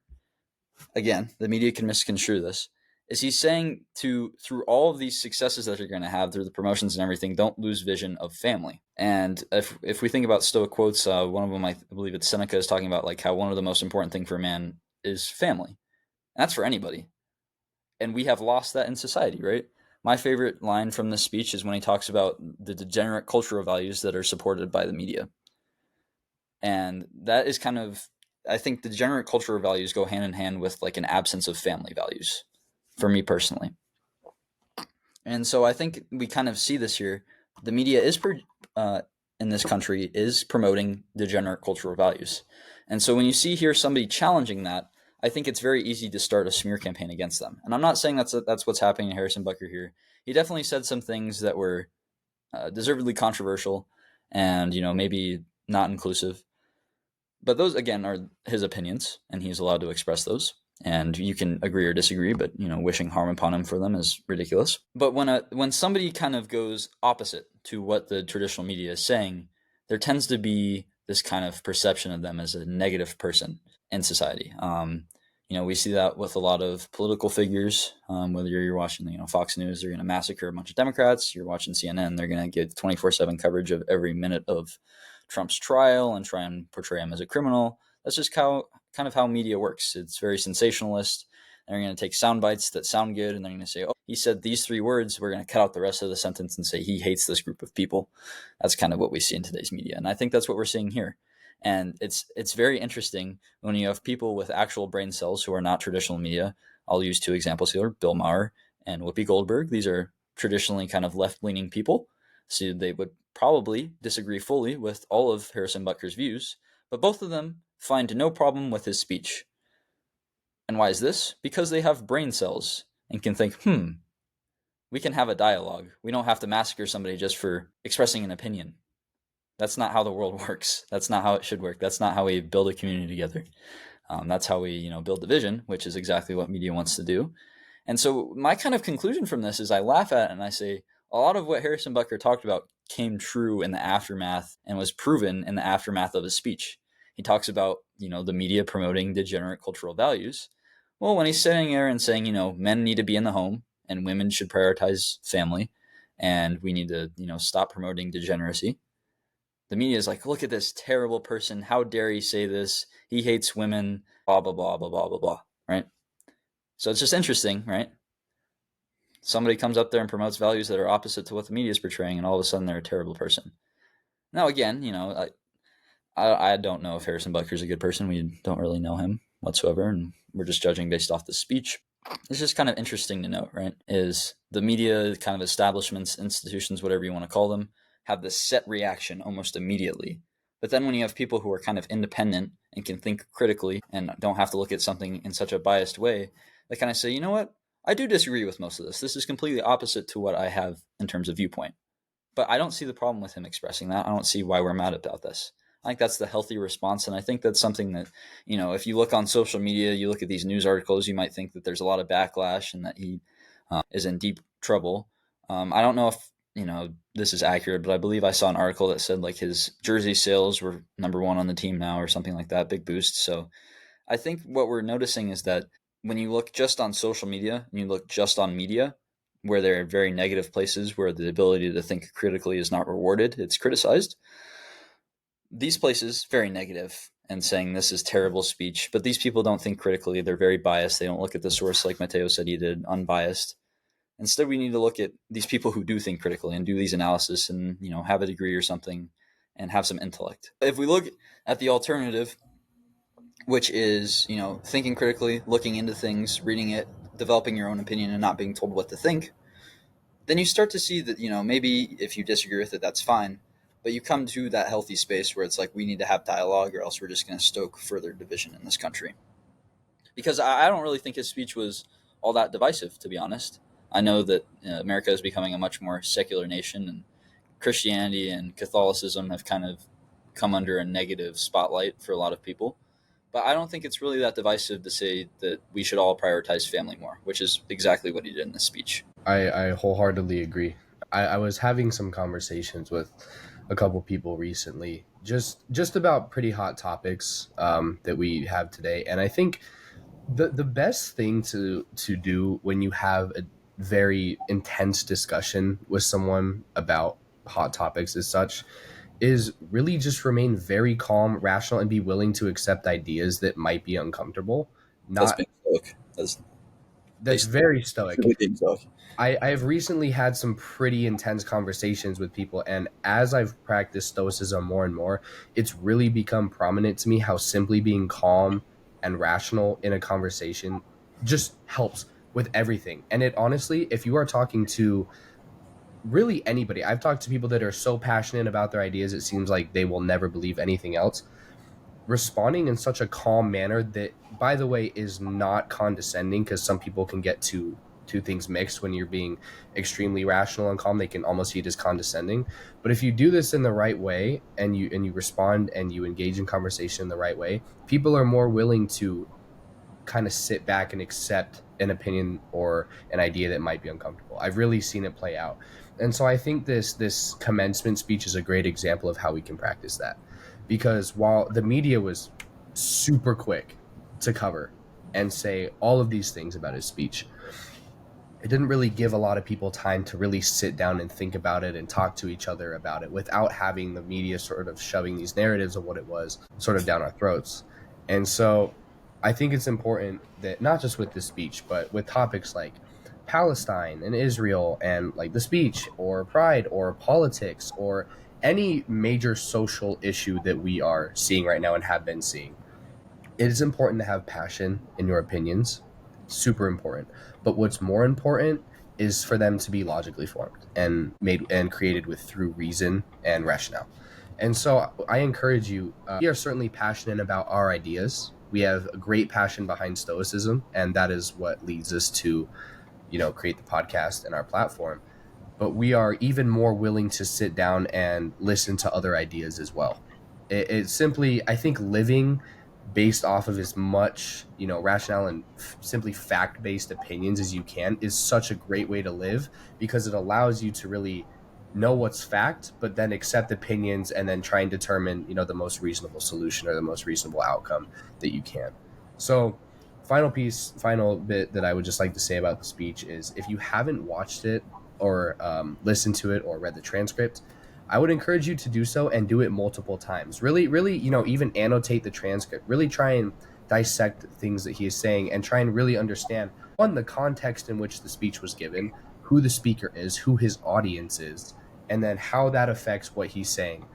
B: again, the media can misconstrue this, is he's saying through all of these successes that you're going to have through the promotions and everything, don't lose vision of family. And if we think about Stoic quotes, one of them, I believe it's Seneca, is talking about like how one of the most important thing for a man is family. And that's for anybody. And we have lost that in society, right? My favorite line from this speech is when he talks about the degenerate cultural values that are supported by the media. And that is kind of, I think the degenerate cultural values go hand in hand with like an absence of family values for me personally. And so I think we kind of see this here. The media is in this country is promoting degenerate cultural values. And so when you see here somebody challenging that, I think it's very easy to start a smear campaign against them. And I'm not saying that's what's happening to Harrison Butker here. He definitely said some things that were deservedly controversial and, maybe not inclusive. But those, again, are his opinions, and he's allowed to express those. And you can agree or disagree, but wishing harm upon him for them is ridiculous. But when somebody kind of goes opposite to what the traditional media is saying, there tends to be this kind of perception of them as a negative person in society. We see that with a lot of political figures. Whether you're watching, Fox News, they're going to massacre a bunch of Democrats. You're watching CNN, they're going to get 24/7 coverage of every minute of Trump's trial and try and portray him as a criminal. That's just kind of how media works. It's very sensationalist. They're going to take sound bites that sound good, and they're going to say, "Oh, he said these 3 words. We're going to cut out the rest of the sentence and say he hates this group of people." That's kind of what we see in today's media, and I think that's what we're seeing here. And it's very interesting when you have people with actual brain cells who are not traditional media. I'll use 2 examples here: Bill Maher and Whoopi Goldberg. These are traditionally kind of left-leaning people, so they would probably disagree fully with all of Harrison Butker's views, but both of them find no problem with his speech. And why is this? Because they have brain cells and can think, we can have a dialogue. We don't have to massacre somebody just for expressing an opinion. That's not how the world works. That's not how it should work. That's not how we build a community together. That's how we, build division, which is exactly what media wants to do. And so my kind of conclusion from this is I laugh at it and I say a lot of what Harrison Butker talked about came true in the aftermath and was proven in the aftermath of his speech. He talks about, the media promoting degenerate cultural values. Well, when he's sitting there and saying, men need to be in the home and women should prioritize family and we need to, stop promoting degeneracy, the media is like, look at this terrible person. How dare he say this? He hates women, blah, blah, blah, blah, blah, blah, blah, right? So it's just interesting, right? Somebody comes up there and promotes values that are opposite to what the media is portraying, and all of a sudden they're a terrible person. Now, again, I don't know if Harrison Butker is a good person. We don't really know him whatsoever, and we're just judging based off the speech. It's just kind of interesting to note, right? Is the media, kind of establishments, institutions, whatever you want to call them, have this set reaction almost immediately. But then when you have people who are kind of independent and can think critically and don't have to look at something in such a biased way, they kind of say, you know what? I do disagree with most of this. This is completely opposite to what I have in terms of viewpoint. But I don't see the problem with him expressing that. I don't see why we're mad about this. I think that's the healthy response. And I think that's something that, if you look on social media, you look at these news articles, you might think that there's a lot of backlash and that he is in deep trouble. I don't know if, this is accurate, but I believe I saw an article that said like his jersey sales were number one on the team now or something like that, big boost. So I think what we're noticing is that when you look just on social media and you look just on media, where there are very negative places where the ability to think critically is not rewarded, it's criticized. These places, very negative and saying this is terrible speech, but these people don't think critically. They're very biased. They don't look at the source like Matteo said he did, unbiased. Instead, we need to look at these people who do think critically and do these analysis and, have a degree or something and have some intellect. If we look at the alternative, which is, thinking critically, looking into things, reading it, developing your own opinion and not being told what to think, then you start to see that, maybe if you disagree with it, that's fine. But you come to that healthy space where it's like, we need to have dialogue or else we're just going to stoke further division in this country. Because I don't really think his speech was all that divisive, to be honest. I know that America is becoming a much more secular nation, and Christianity and Catholicism have kind of come under a negative spotlight for a lot of people. But I don't think it's really that divisive to say that we should all prioritize family more, which is exactly what he did in this speech.
A: I wholeheartedly agree. I was having some conversations with a couple people recently, just about pretty hot topics that we have today, and I think the best thing to do when you have a very intense discussion with someone about hot topics as such is really just remain very calm, rational, and be willing to accept ideas that might be uncomfortable.
B: That's
A: Not
B: being stoic. That's
A: That's
B: basically
A: very stoic.
B: being stoic.
A: I've recently had some pretty intense conversations with people, and as I've practiced stoicism more and more, it's really become prominent to me how simply being calm and rational in a conversation just helps with everything. And it honestly, if you are talking to really anybody, I've talked to people that are so passionate about their ideas, it seems like they will never believe anything else. Responding in such a calm manner that, by the way, is not condescending, because some people can get two things mixed. When you're being extremely rational and calm, they can almost see it as condescending. But if you do this in the right way, and you respond and you engage in conversation in the right way, people are more willing to kind of sit back and accept an opinion or an idea that might be uncomfortable. I've really seen it play out. And so I think this commencement speech is a great example of how we can practice that. Because while the media was super quick to cover and say all of these things about his speech, it didn't really give a lot of people time to really sit down and think about it and talk to each other about it without having the media sort of shoving these narratives of what it was sort of down our throats. And so I think it's important that not just with this speech, but with topics like Palestine and Israel and like the speech or pride or politics or any major social issue that we are seeing right now and have been seeing, it is important to have passion in your opinions, super important. But what's more important is for them to be logically formed and made and created with through reason and rationale. And so I encourage you, we are certainly passionate about our ideas. We have a great passion behind stoicism, and that is what leads us to, create the podcast and our platform. But we are even more willing to sit down and listen to other ideas as well. It's simply, I think, living based off of as much, rationale and simply fact-based opinions as you can is such a great way to live, because it allows you to really know what's fact, but then accept opinions and then try and determine, the most reasonable solution or the most reasonable outcome that you can. So final bit that I would just like to say about the speech is, if you haven't watched it or listened to it or read the transcript, I would encourage you to do so and do it multiple times. Really, really, even annotate the transcript. Really try and dissect things that he is saying and try and really understand, one, the context in which the speech was given, who the speaker is, who his audience is, and then how that affects what he's saying.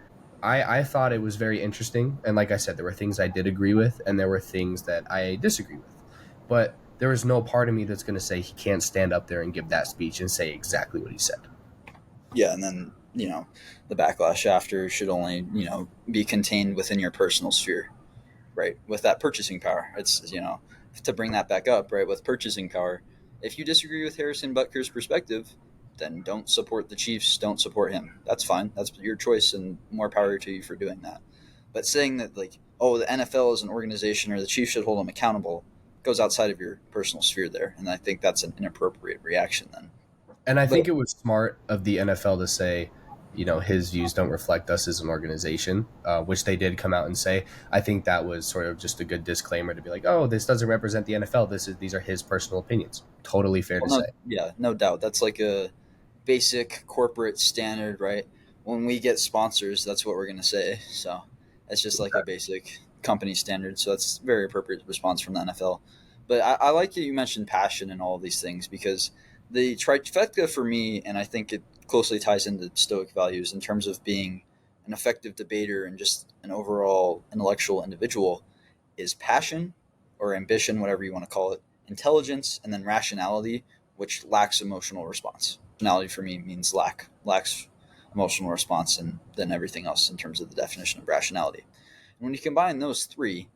A: I thought it was very interesting, and like I said, there were things I did agree with, and there were things that I disagree with. But there was no part of me that's going to say he can't stand up there and give that speech and say exactly what he said.
B: Yeah, and then the backlash after should only be contained within your personal sphere, right? With that purchasing power, it's to bring that back up, right? With purchasing power, if you disagree with Harrison Butker's perspective, then don't support the Chiefs. Don't support him. That's fine. That's your choice, and more power to you for doing that. But saying that like, oh, the NFL is an organization or the Chiefs should hold them accountable goes outside of your personal sphere there, and I think that's an inappropriate reaction then.
A: And I
B: But
A: think it was smart of the NFL to say, his views don't reflect us as an organization, which they did come out and say. I think that was sort of just a good disclaimer to be like, oh, this doesn't represent the NFL. These are his personal opinions. Totally fair to
B: well,
A: say.
B: no, yeah, no doubt. That's like a basic corporate standard, right? When we get sponsors, that's what we're going to say. So it's just like a basic company standard. So that's a very appropriate response from the NFL. But I like that you mentioned passion and all of these things because the trifecta for me, and I think it closely ties into Stoic values in terms of being an effective debater and just an overall intellectual individual, is passion or ambition, whatever you want to call it, intelligence, and then rationality, which lacks emotional response. Rationality for me means lacks emotional response, and then everything else in terms of the definition of rationality. And when you combine those three,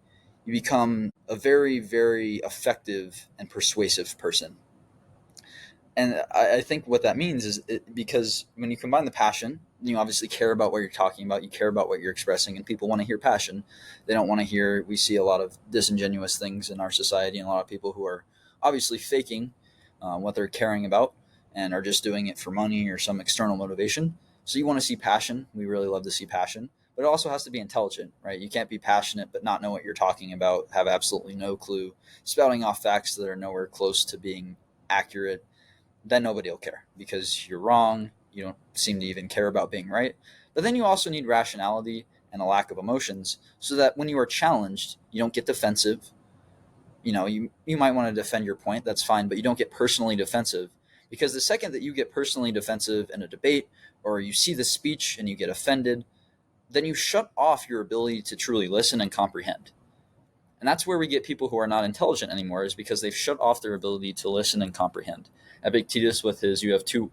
B: you become a very, very effective and persuasive person. And I think what that means is because when you combine the passion, you obviously care about what you're talking about, you care about what you're expressing, and people want to hear passion. They don't want to hear, we see a lot of disingenuous things in our society and a lot of people who are obviously faking what they're caring about and are just doing it for money or some external motivation. So you want to see passion. We really love to see passion, but it also has to be intelligent, right? You can't be passionate but not know what you're talking about, have absolutely no clue, spouting off facts that are nowhere close to being accurate. Then nobody will care because you're wrong. You don't seem to even care about being right. But then you also need rationality and a lack of emotions so that when you are challenged, you don't get defensive. You might want to defend your point. That's fine, but you don't get personally defensive because the second that you get personally defensive in a debate or you see the speech and you get offended, then you shut off your ability to truly listen and comprehend. And that's where we get people who are not intelligent anymore, is because they've shut off their ability to listen and comprehend. Epictetus with his "you have two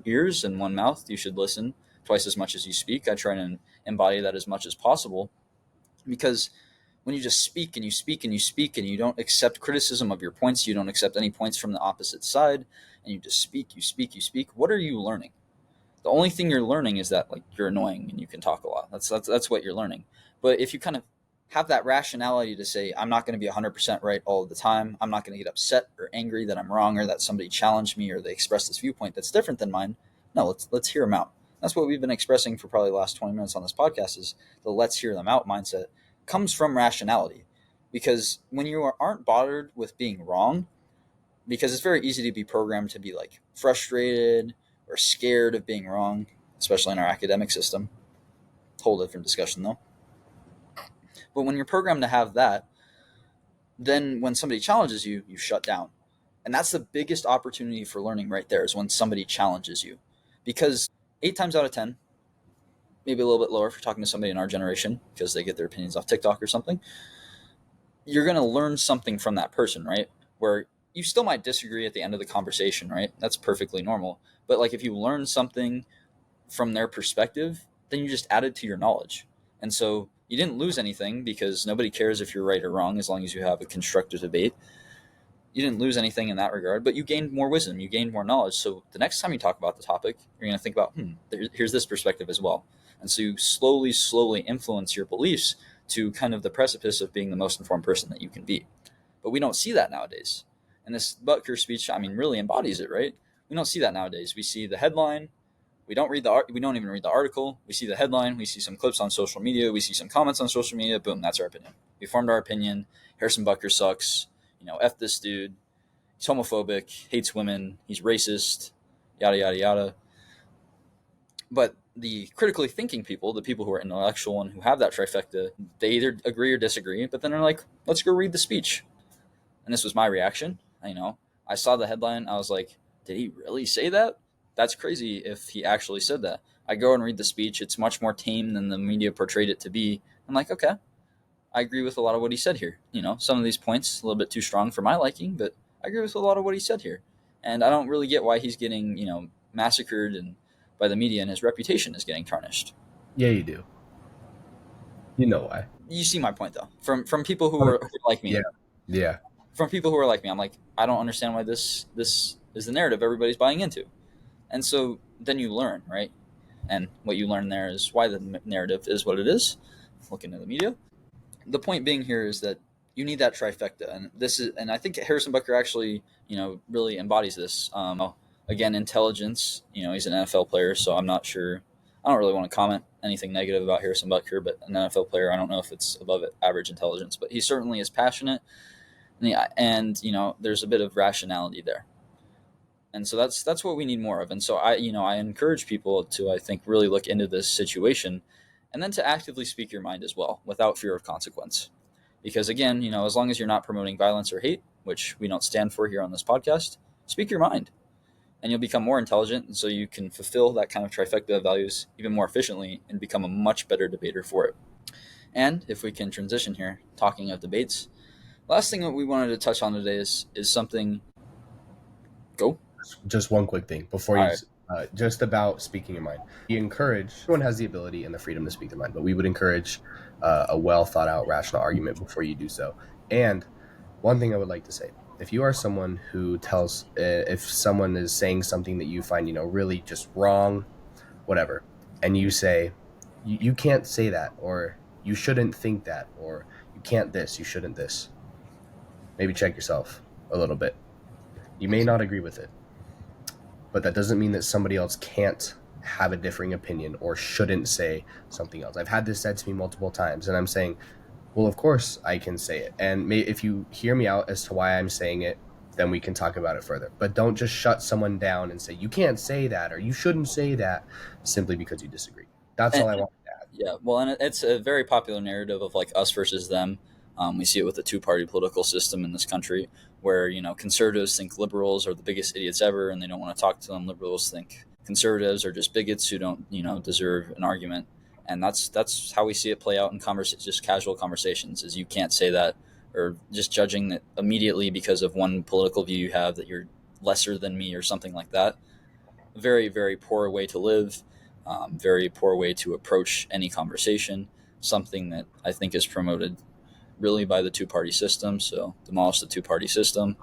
B: ears and one mouth, you should listen twice as much as you speak." I try to embody that as much as possible because when you just speak and you speak and you speak and you don't accept criticism of your points, you don't accept any points from the opposite side, and you just speak, you speak, you speak, what are you learning? The only thing you're learning is that like you're annoying and you can talk a lot. That's what you're learning. But if you kind of have that rationality to say, I'm not going to be 100% right all the time. I'm not going to get upset or angry that I'm wrong or that somebody challenged me or they expressed this viewpoint that's different than mine. No, let's hear them out. That's what we've been expressing for probably the last 20 minutes on this podcast, is the let's hear them out mindset comes from rationality. Because when you aren't bothered with being wrong, because it's very easy to be programmed to be like frustrated or scared of being wrong, especially in our academic system. Whole different discussion though. But when you're programmed to have that, then when somebody challenges you, you shut down. And that's the biggest opportunity for learning right there, is when somebody challenges you. Because 8 times out of 10, maybe a little bit lower if you're talking to somebody in our generation because they get their opinions off TikTok or something, you're going to learn something from that person, right? Where you still might disagree at the end of the conversation, right? That's perfectly normal. But like if you learn something from their perspective, then you just added to your knowledge. And so you didn't lose anything because nobody cares if you're right or wrong as long as you have a constructive debate. You didn't lose anything in that regard, but you gained more wisdom, you gained more knowledge. So the next time you talk about the topic, you're going to think about, here's this perspective as well. And so you slowly, slowly influence your beliefs to kind of the precipice of being the most informed person that you can be. But we don't see that nowadays. And this Butker speech, I mean, really embodies it, right? We don't see that nowadays. We see the headline. We don't even read the article. We see the headline. We see some clips on social media. We see some comments on social media. Boom, that's our opinion. We formed our opinion. Harrison Butker sucks. F this dude. He's homophobic, hates women, he's racist, yada, yada, yada. But the critically thinking people, the people who are intellectual and who have that trifecta, they either agree or disagree, but then they're like, let's go read the speech. And this was my reaction. I saw the headline. I was like, did he really say that? That's crazy if he actually said that. I go and read the speech. It's much more tame than the media portrayed it to be. I'm like, okay, I agree with a lot of what he said here. Some of these points a little bit too strong for my liking, but I agree with a lot of what he said here. And I don't really get why he's getting, massacred and by the media, and his reputation is getting tarnished.
A: Yeah, you do. You know why?
B: You see my point though. From people who are
A: 100%.
B: like
A: Yeah,
B: me,
A: yeah,
B: I'm like, I don't understand why this is the narrative everybody's buying into. And so then you learn, right? And what you learn there is why the narrative is what it is. Looking at the media, the point being here is that you need that trifecta, and I think Harrison Butker actually, really embodies this. Again, intelligence. He's an NFL player, so I'm not sure. I don't really want to comment anything negative about Harrison Butker, but an NFL player, I don't know if it's above average intelligence, but he certainly is passionate, and there's a bit of rationality there, and so that's what we need more of. And so I encourage people to, I think, really look into this situation, and then to actively speak your mind as well without fear of consequence. Because again, as long as you're not promoting violence or hate, which we don't stand for here on this podcast, speak your mind, and you'll become more intelligent, and so you can fulfill that kind of trifecta of values even more efficiently and become a much better debater for it. And if we can transition here, talking of debates, last thing that we wanted to touch on today is something. Go.
A: just one quick thing before
B: All
A: you
B: right.
A: just about speaking your mind. We encourage everyone has the ability and the freedom to speak their mind, but we would encourage a well thought out rational argument before you do so. And one thing I would like to say, if you are someone who tells if someone is saying something that you find really just wrong, whatever, and you say you can't say that, or you shouldn't think that, or you can't this, you shouldn't this, maybe check yourself a little bit. You may not agree with it, but that doesn't mean that somebody else can't have a differing opinion or shouldn't say something else. I've had this said to me multiple times, and I'm saying, well, of course I can say it. And if you hear me out as to why I'm saying it, then we can talk about it further. But don't just shut someone down and say, you can't say that or you shouldn't say that simply because you disagree. That's all I want to add.
B: Yeah, well, and it's a very popular narrative of like us versus them. We see it with the two-party political system in this country, where conservatives think liberals are the biggest idiots ever, and they don't want to talk to them. Liberals think conservatives are just bigots who don't deserve an argument, and that's how we see it play out in just casual conversations. Is you can't say that, or just judging that immediately because of one political view you have that you're lesser than me or something like that. Very, very poor way to live, very poor way to approach any conversation, something that I think is promoted really by the two-party system. So demolish the two-party system.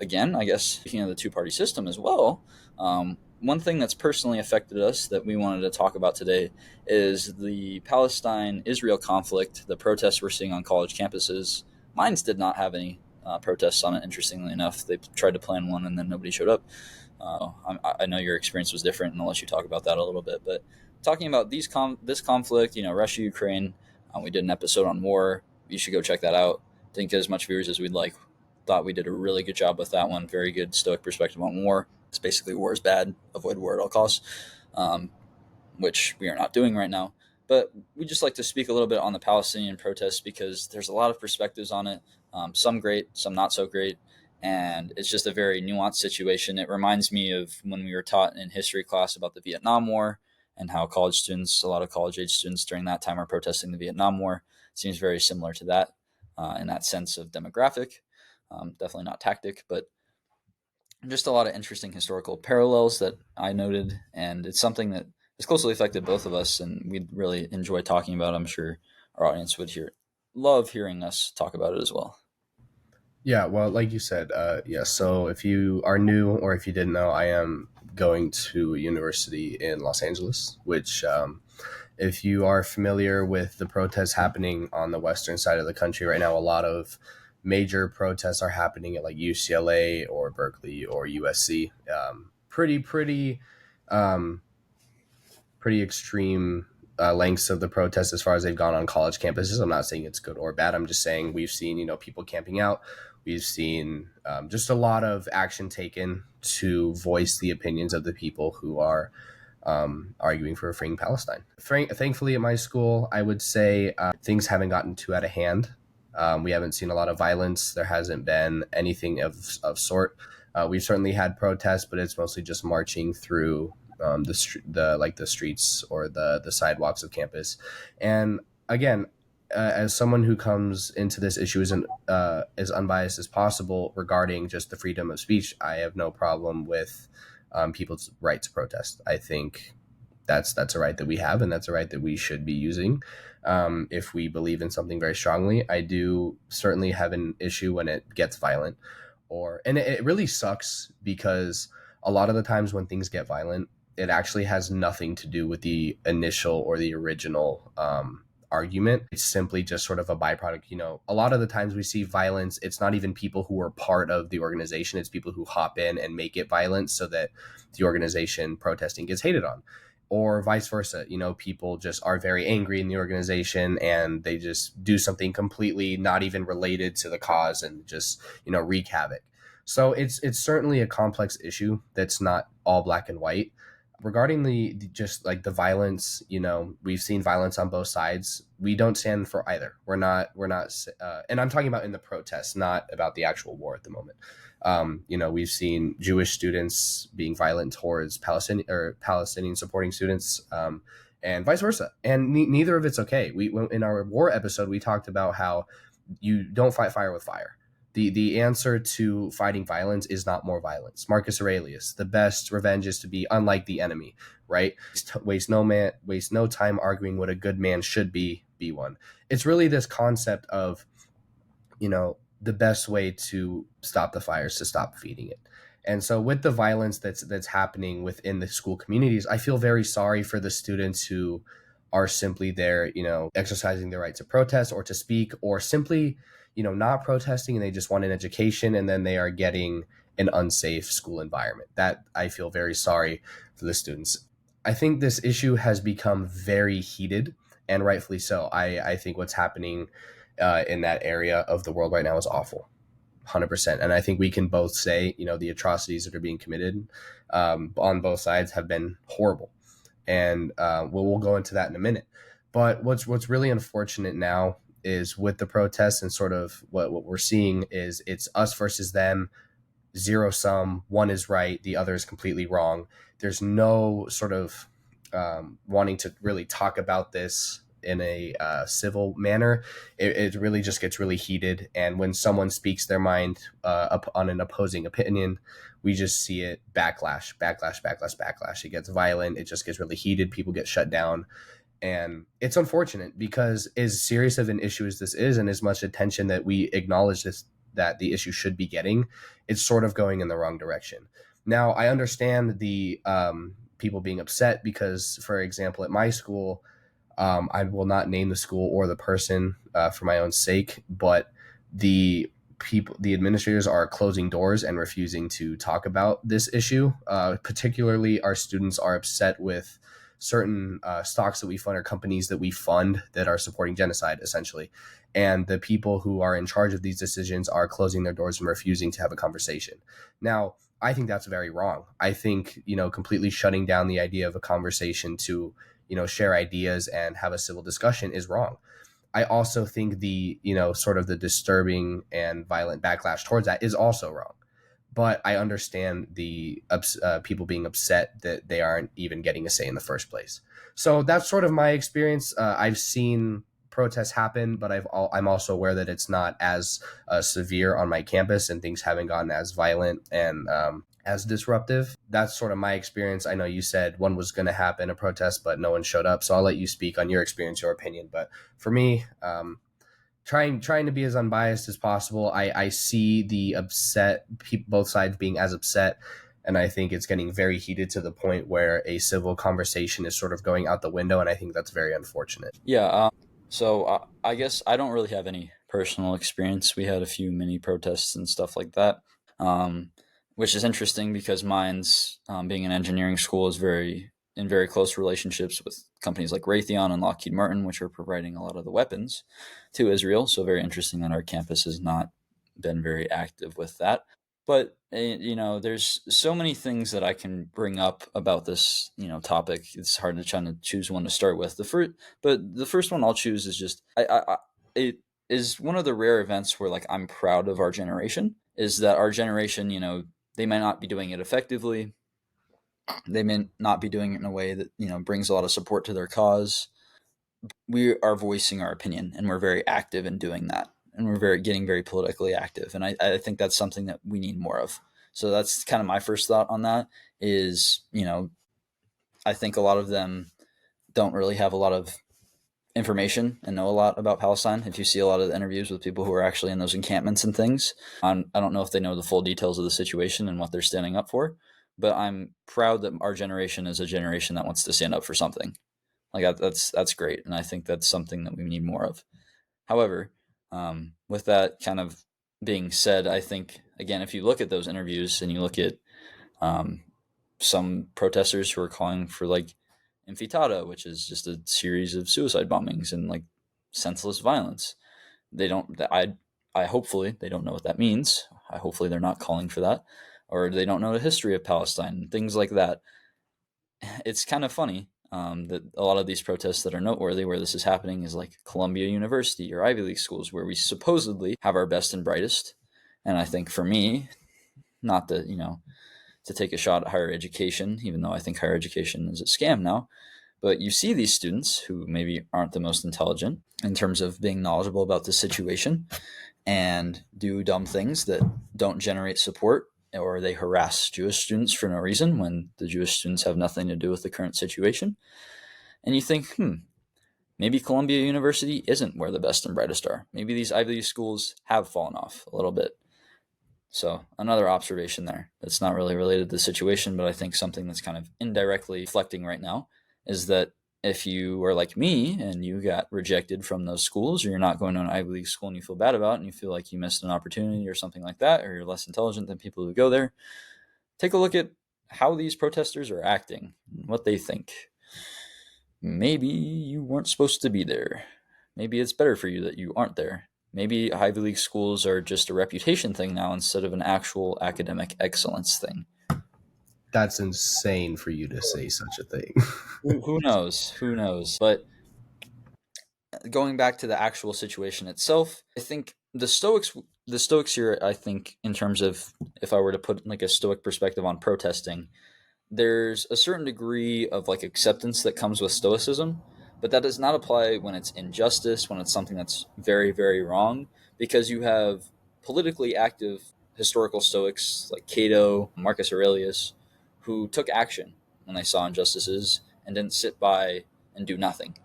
B: Again, I guess speaking of the two-party system as well, one thing that's personally affected us that we wanted to talk about today is the Palestine-Israel conflict, the protests we're seeing on college campuses. Mines did not have any protests on it, interestingly enough. They tried to plan one and then nobody showed up. I know your experience was different, and I'll let you talk about that a little bit. But talking about this conflict, Russia, Ukraine, we did an episode on war. You should go check that out. Didn't get as much viewers as we'd like. Thought we did a really good job with that one. Very good Stoic perspective on war. It's basically war is bad. Avoid war at all costs, which we are not doing right now. But we just like to speak a little bit on the Palestinian protests because there's a lot of perspectives on it. Some great, some not so great. And it's just a very nuanced situation. It reminds me of when we were taught in history class about the Vietnam War and how college students, a lot of college age students during that time are protesting the Vietnam War. It seems very similar to that in that sense of demographic. Definitely not tactic, but just a lot of interesting historical parallels that I noted. And it's something that has closely affected both of us, and we'd really enjoy talking about. I'm sure our audience would love hearing us talk about it as well.
A: Yeah, well, like you said, yeah. So if you are new or if you didn't know, I am going to a university in Los Angeles, which, if you are familiar with the protests happening on the western side of the country right now, a lot of major protests are happening at like UCLA or Berkeley or USC. Um, pretty extreme lengths of the protests as far as they've gone on college campuses. I'm not saying it's good or bad. I'm just saying we've seen, people camping out. We've seen just a lot of action taken to voice the opinions of the people who are arguing for freeing Palestine. Thankfully, at my school, I would say things haven't gotten too out of hand. We haven't seen a lot of violence. There hasn't been anything of sort. We've certainly had protests, but it's mostly just marching through the streets or the sidewalks of campus. And again, as someone who comes into this issue as unbiased as possible regarding just the freedom of speech, I have no problem with people's right to protest. I think that's a right that we have, and that's a right that we should be using if we believe in something very strongly. I do certainly have an issue when it gets violent, and it really sucks because a lot of the times when things get violent, it actually has nothing to do with the initial or the original argument. It's simply just sort of a byproduct. A lot of the times we see violence, it's not even people who are part of the organization, it's people who hop in and make it violent so that the organization protesting gets hated on, or vice versa. People just are very angry in the organization and they just do something completely not even related to the cause and just wreak havoc. So it's certainly a complex issue that's not all black and white. Regarding just like the violence, we've seen violence on both sides. We don't stand for either. We're not and I'm talking about in the protests, not about the actual war at the moment. We've seen Jewish students being violent towards Palestinian supporting students, and vice versa. And neither of it's okay. In our war episode, we talked about how you don't fight fire with fire. The answer to fighting violence is not more violence. Marcus Aurelius: the best revenge is to be unlike the enemy. Right? Waste no time arguing what a good man should be. Be one. It's really this concept of the best way to stop the fire is to stop feeding it. And so with the violence that's happening within the school communities, I feel very sorry for the students who are simply there, exercising their right to protest or to speak, or simply, not protesting, and they just want an education, and then they are getting an unsafe school environment. That I feel very sorry for the students. I think this issue has become very heated, and rightfully so. I think what's happening in that area of the world right now is awful, 100%. And I think we can both say, the atrocities that are being committed on both sides have been horrible. And we'll go into that in a minute. But what's really unfortunate now is with the protests and sort of what we're seeing is it's us versus them, zero sum. One is right, the other is completely wrong. There's no sort of wanting to really talk about this in a civil manner. It really just gets really heated, and when someone speaks their mind on an opposing opinion, we just see it backlash. It gets violent. It just gets really heated. People get shut down. And it's unfortunate because as serious of an issue as this is, and as much attention that we acknowledge that the issue should be getting, it's sort of going in the wrong direction. Now, I understand the people being upset because, for example, at my school, I will not name the school or the person for my own sake, but the administrators are closing doors and refusing to talk about this issue. Particularly, our students are upset with certain stocks that we fund or companies that we fund that are supporting genocide, essentially. And the people who are in charge of these decisions are closing their doors and refusing to have a conversation. Now, I think that's very wrong. I think, completely shutting down the idea of a conversation to, share ideas and have a civil discussion is wrong. I also think the, sort of the disturbing and violent backlash towards that is also wrong. But I understand the people being upset that they aren't even getting a say in the first place. So that's sort of my experience. I've seen protests happen, but I'm also aware that it's not as severe on my campus, and things haven't gotten as violent and as disruptive. That's sort of my experience. I know you said one was going to happen, a protest, but no one showed up. So I'll let you speak on your experience, your opinion. But for me, trying to be as unbiased as possible, I see the upset, both sides being as upset, and I think it's getting very heated to the point where a civil conversation is sort of going out the window, and I think that's very unfortunate.
B: Yeah. So I guess I don't really have any personal experience. We had a few mini protests and stuff like that, um, which is interesting because mine's being an engineering school is very close relationships with companies like Raytheon and Lockheed Martin, which are providing a lot of the weapons to Israel. So very interesting that our campus has not been very active with that. But there's so many things that I can bring up about this topic. It's hard to try to choose one to start with. The first one I'll choose is just it is one of the rare events where like I'm proud of our generation. Is that our generation? They might not be doing it effectively, They may not be doing it in a way that, brings a lot of support to their cause. We are voicing our opinion, and we're very active in doing that. And we're getting very politically active. And I think that's something that we need more of. So that's kind of my first thought on that is, I think a lot of them don't really have a lot of information and know a lot about Palestine. If you see a lot of the interviews with people who are actually in those encampments and things, I don't know if they know the full details of the situation and what they're standing up for. But I'm proud that our generation is a generation that wants to stand up for something. Like that's great, and I think that's something that we need more of. However, with that kind of being said, I think again, if you look at those interviews and you look at um, some protesters who are calling for like intifada, which is just a series of suicide bombings and like senseless violence. They don't. I hopefully they don't know what that means. I hopefully they're not calling for that, or they don't know the history of Palestine, things like that. It's kind of funny that a lot of these protests that are noteworthy where this is happening is like Columbia University or Ivy League schools where we supposedly have our best and brightest. And I think for me, not that to take a shot at higher education, even though I think higher education is a scam now. But you see these students who maybe aren't the most intelligent in terms of being knowledgeable about the situation and do dumb things that don't generate support, or they harass Jewish students for no reason when the Jewish students have nothing to do with the current situation. And you think, maybe Columbia University isn't where the best and brightest are. Maybe these Ivy League schools have fallen off a little bit. So another observation there that's not really related to the situation, but I think something that's kind of indirectly reflecting right now is that if you are like me and you got rejected from those schools, or you're not going to an Ivy League school and you feel bad about it and you feel like you missed an opportunity or something like that, or you're less intelligent than people who go there, take a look at how these protesters are acting, what they think. Maybe you weren't supposed to be there. Maybe it's better for you that you aren't there. Maybe Ivy League schools are just a reputation thing now instead of an actual academic excellence thing.
A: That's insane for you to say such a thing.
B: Who knows? Who knows? But going back to the actual situation itself, I think the Stoics here, I think, in terms of if I were to put like a Stoic perspective on protesting, there's a certain degree of like acceptance that comes with stoicism, but that does not apply when it's injustice, when it's something that's very, very wrong, because you have politically active historical stoics like Cato, Marcus Aurelius, who took action when they saw injustices and didn't sit by and do nothing.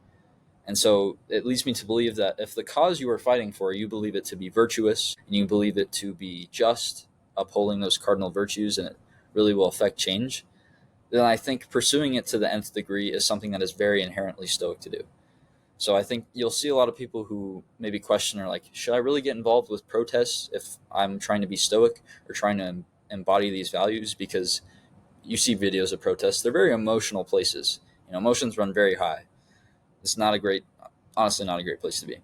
B: And so it leads me to believe that if the cause you are fighting for, you believe it to be virtuous and you believe it to be just, upholding those cardinal virtues, and it really will affect change, then I think pursuing it to the nth degree is something that is very inherently Stoic to do. So I think you'll see a lot of people who maybe question or like, should I really get involved with protests if I'm trying to be Stoic or trying to embody these values? Because you see videos of protests, they're very emotional places. Emotions run very high. It's not a great, honestly, not a great place to be.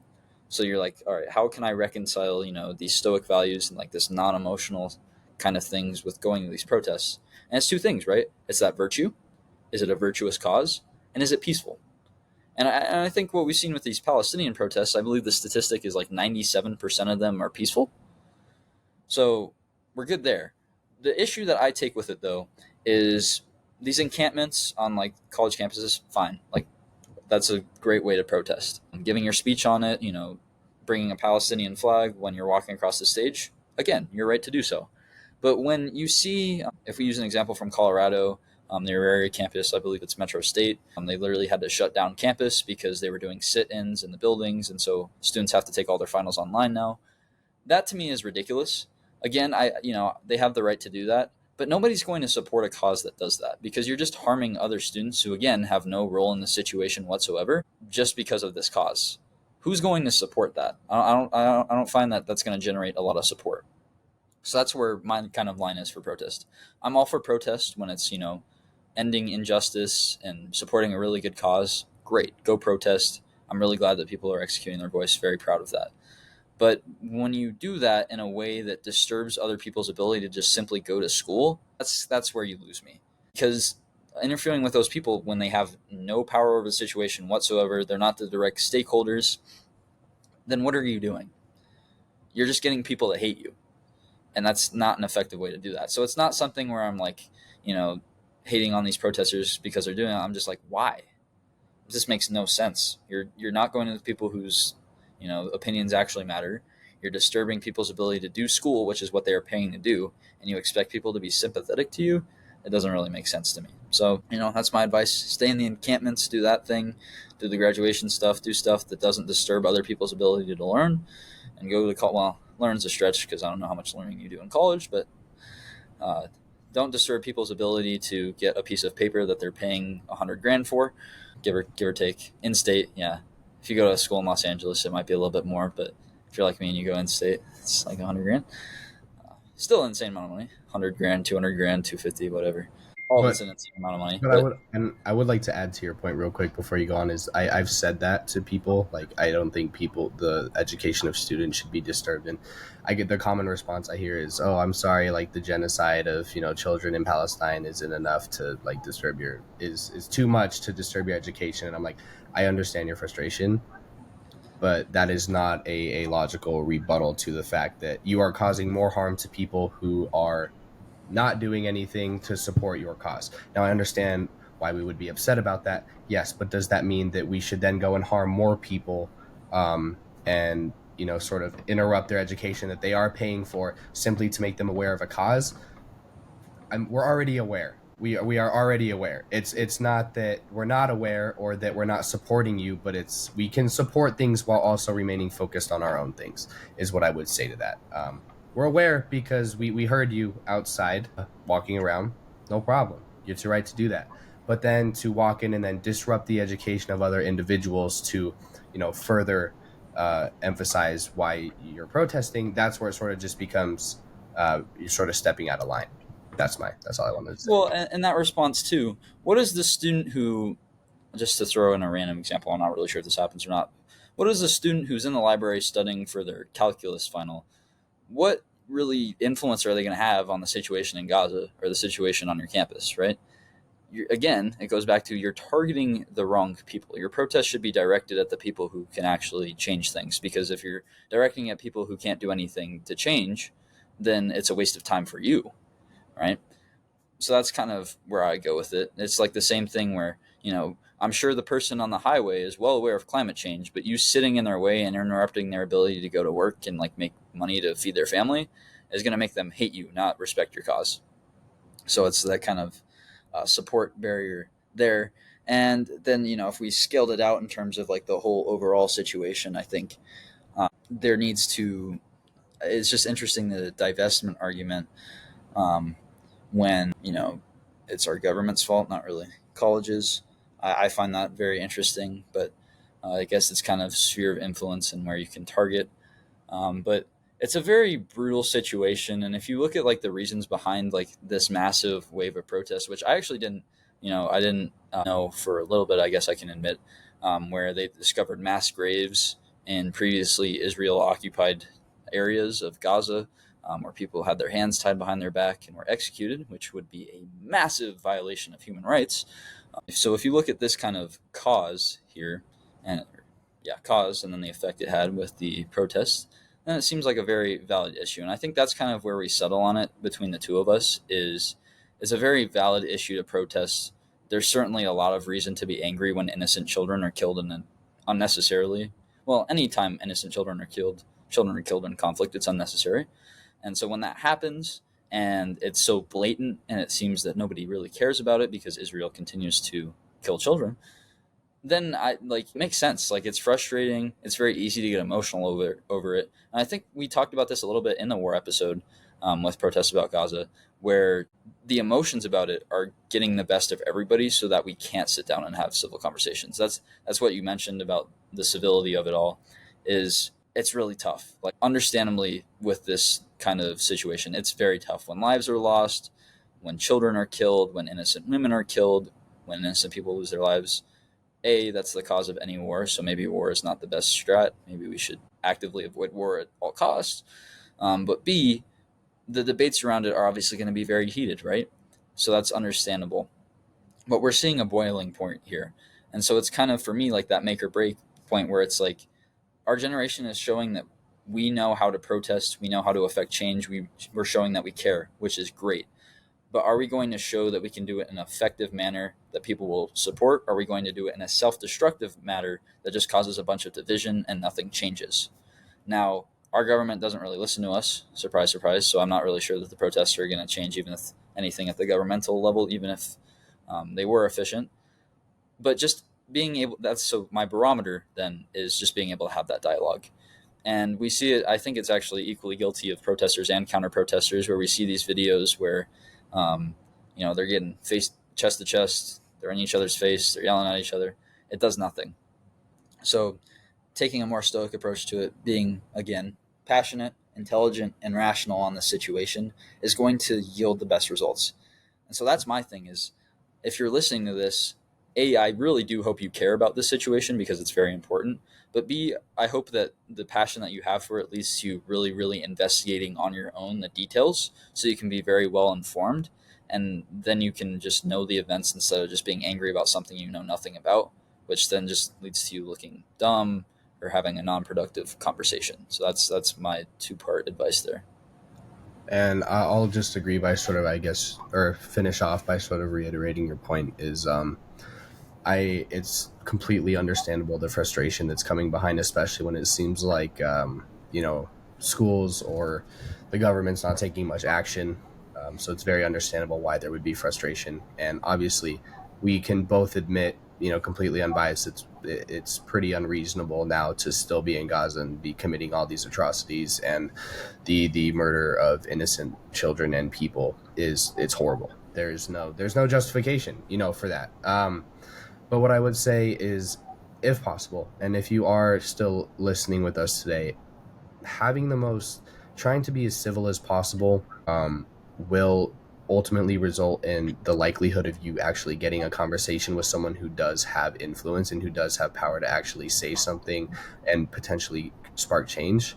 B: So you're like, all right, how can I reconcile, these Stoic values and like this non-emotional kind of things with going to these protests? And it's two things, right? It's that virtue. Is it a virtuous cause? And is it peaceful? And I think what we've seen with these Palestinian protests, I believe the statistic is like 97% of them are peaceful. So we're good there. The issue that I take with it, though, is these encampments on like college campuses, fine. Like, that's a great way to protest. Giving your speech on it, bringing a Palestinian flag when you're walking across the stage, again, you're right to do so. But when you see, if we use an example from Colorado, their area campus, I believe it's Metro State, they literally had to shut down campus because they were doing sit-ins in the buildings, and so students have to take all their finals online now. That to me is ridiculous. Again, they have the right to do that, but nobody's going to support a cause that does that, because you're just harming other students who again have no role in the situation whatsoever just because of this cause. Who's going to support that? I don't find that that's going to generate a lot of support. So that's where my kind of line is for protest. I'm all for protest when it's, ending injustice and supporting a really good cause. Great, go protest. I'm really glad that people are executing their voice. Very proud of that. But when you do that in a way that disturbs other people's ability to just simply go to school, that's where you lose me. Because interfering with those people when they have no power over the situation whatsoever, they're not the direct stakeholders, then what are you doing? You're just getting people that hate you. And that's not an effective way to do that. So it's not something where I'm like, you know, hating on these protesters because they're doing it. I'm just like, why? This makes no sense. You're not going to the people whose opinions actually matter. You're disturbing people's ability to do school, which is what they are paying to do, and you expect people to be sympathetic to you. It doesn't really make sense to me. So that's my advice. Stay in the encampments, do that thing, do the graduation stuff, do stuff that doesn't disturb other people's ability to learn, and go to college. Well, learn's a stretch because I don't know how much learning you do in college, but uh, don't disturb people's ability to get a piece of paper that they're paying $100,000 for, give or take. In state, yeah. If you go to a school in Los Angeles, it might be a little bit more, but if you're like me and you go in state, it's like $100,000. Still an insane amount of money. $100,000, $200,000, 250, whatever. All of it's
A: But
B: an insane amount of money.
A: But
B: But
A: I would like to add to your point real quick before you go on is I've said that to people. Like, I don't think the education of students should be disturbed. And I get the common response I hear is, oh, I'm sorry, like the genocide of, children in Palestine isn't enough to like disturb is too much to disturb your education. And I'm like, I understand your frustration, but that is not a logical rebuttal to the fact that you are causing more harm to people who are not doing anything to support your cause. Now, I understand why we would be upset about that. Yes, but does that mean that we should then go and harm more people and sort of interrupt their education that they are paying for simply to make them aware of a cause? We're already aware. We are already aware. It's not that we're not aware or that we're not supporting you, but it's we can support things while also remaining focused on our own things. Is what I would say to that. We're aware because we heard you outside walking around. No problem. You have the right to do that. But then to walk in and then disrupt the education of other individuals to further emphasize why you're protesting, that's where it sort of just becomes you're sort of stepping out of line. That's all I wanted to say.
B: well, and that response too. What is the student who, just to throw in a random example, I'm not really sure if this happens or not. What is the student who's in the library studying for their calculus final? What really influence are they going to have on the situation in Gaza or the situation on your campus, right? Again, it goes back to you're targeting the wrong people. Your protest should be directed at the people who can actually change things, because if you're directing at people who can't do anything to change, then it's a waste of time for you, right? So that's kind of where I go with it. It's like the same thing where, I'm sure the person on the highway is well aware of climate change, but you sitting in their way and interrupting their ability to go to work and like make money to feed their family is going to make them hate you, not respect your cause. So it's that kind of support barrier there. And then, if we scaled it out in terms of like the whole overall situation, I think there needs to, it's just interesting, the divestment argument, when it's our government's fault, not really colleges. I find that very interesting, but I guess it's kind of sphere of influence and where you can target. But it's a very brutal situation, and if you look at like the reasons behind like this massive wave of protest, which I actually didn't, I didn't know for a little bit, I guess I can admit, where they discovered mass graves in previously Israel occupied areas of Gaza, where people had their hands tied behind their back and were executed, which would be a massive violation of human rights. So if you look at this kind of cause here, and cause, and then the effect it had with the protests, then it seems like a very valid issue. And I think that's kind of where we settle on it between the two of us. Is it's a very valid issue to protest. There's certainly a lot of reason to be angry when innocent children are killed unnecessarily. Well, anytime innocent children are killed in conflict, it's unnecessary. And so when that happens and it's so blatant and it seems that nobody really cares about it because Israel continues to kill children, then I like it makes sense. Like, it's frustrating. It's very easy to get emotional over it. And I think we talked about this a little bit in the war episode, with protests about Gaza, where the emotions about it are getting the best of everybody, so that we can't sit down and have civil conversations. That's what you mentioned about the civility of it all. Is it's really tough. Like, understandably, with this kind of situation, it's very tough when lives are lost, when children are killed, when innocent women are killed, when innocent people lose their lives. That's the cause of any war, so maybe war is not the best strat. Maybe we should actively avoid war at all costs. But B, the debates around it are obviously going to be very heated, right? So that's understandable. But we're seeing a boiling point here. And so it's kind of, for me, like that make or break point where it's like our generation is showing that we know how to protest, we know how to affect change, we're showing that we care, which is great. but are we going to show that we can do it in an effective manner that people will support? Are we going to do it in a self-destructive manner that just causes a bunch of division and nothing changes? Now, our government doesn't really listen to us, surprise, surprise, so I'm not really sure that the protests are going to change even if anything at the governmental level, even if they were efficient. But just being able, that's so my barometer then is just being able to have that dialogue. And we see it, I think it's actually equally guilty of protesters and counter protesters, where we see these videos where, um, they're getting face chest to chest, they're in each other's face, they're yelling at each other. It does nothing. So taking a more stoic approach to it, being, again, passionate, intelligent, and rational on the situation is going to yield the best results. And so that's my thing is, if you're listening to this, A, I really do hope you care about this situation because it's very important. But B, I hope that the passion that you have for it leads to you really, really investigating on your own the details so you can be very well informed. And then you can just know the events instead of just being angry about something you know nothing about, which then just leads to you looking dumb or having a non-productive conversation. So that's my two-part advice there.
A: And I'll just agree by sort of, I guess, or finish off by sort of reiterating your point is it's completely understandable the frustration that's coming behind, especially when it seems like schools or the government's not taking much action. So it's very understandable why there would be frustration, and obviously we can both admit, completely unbiased, it's pretty unreasonable now to still be in Gaza and be committing all these atrocities, and the murder of innocent children and people it's horrible. There's no justification, for that. But what I would say is, if possible, and if you are still listening with us today, having the most, trying to be as civil as possible, will ultimately result in the likelihood of you actually getting a conversation with someone who does have influence and who does have power to actually say something and potentially spark change.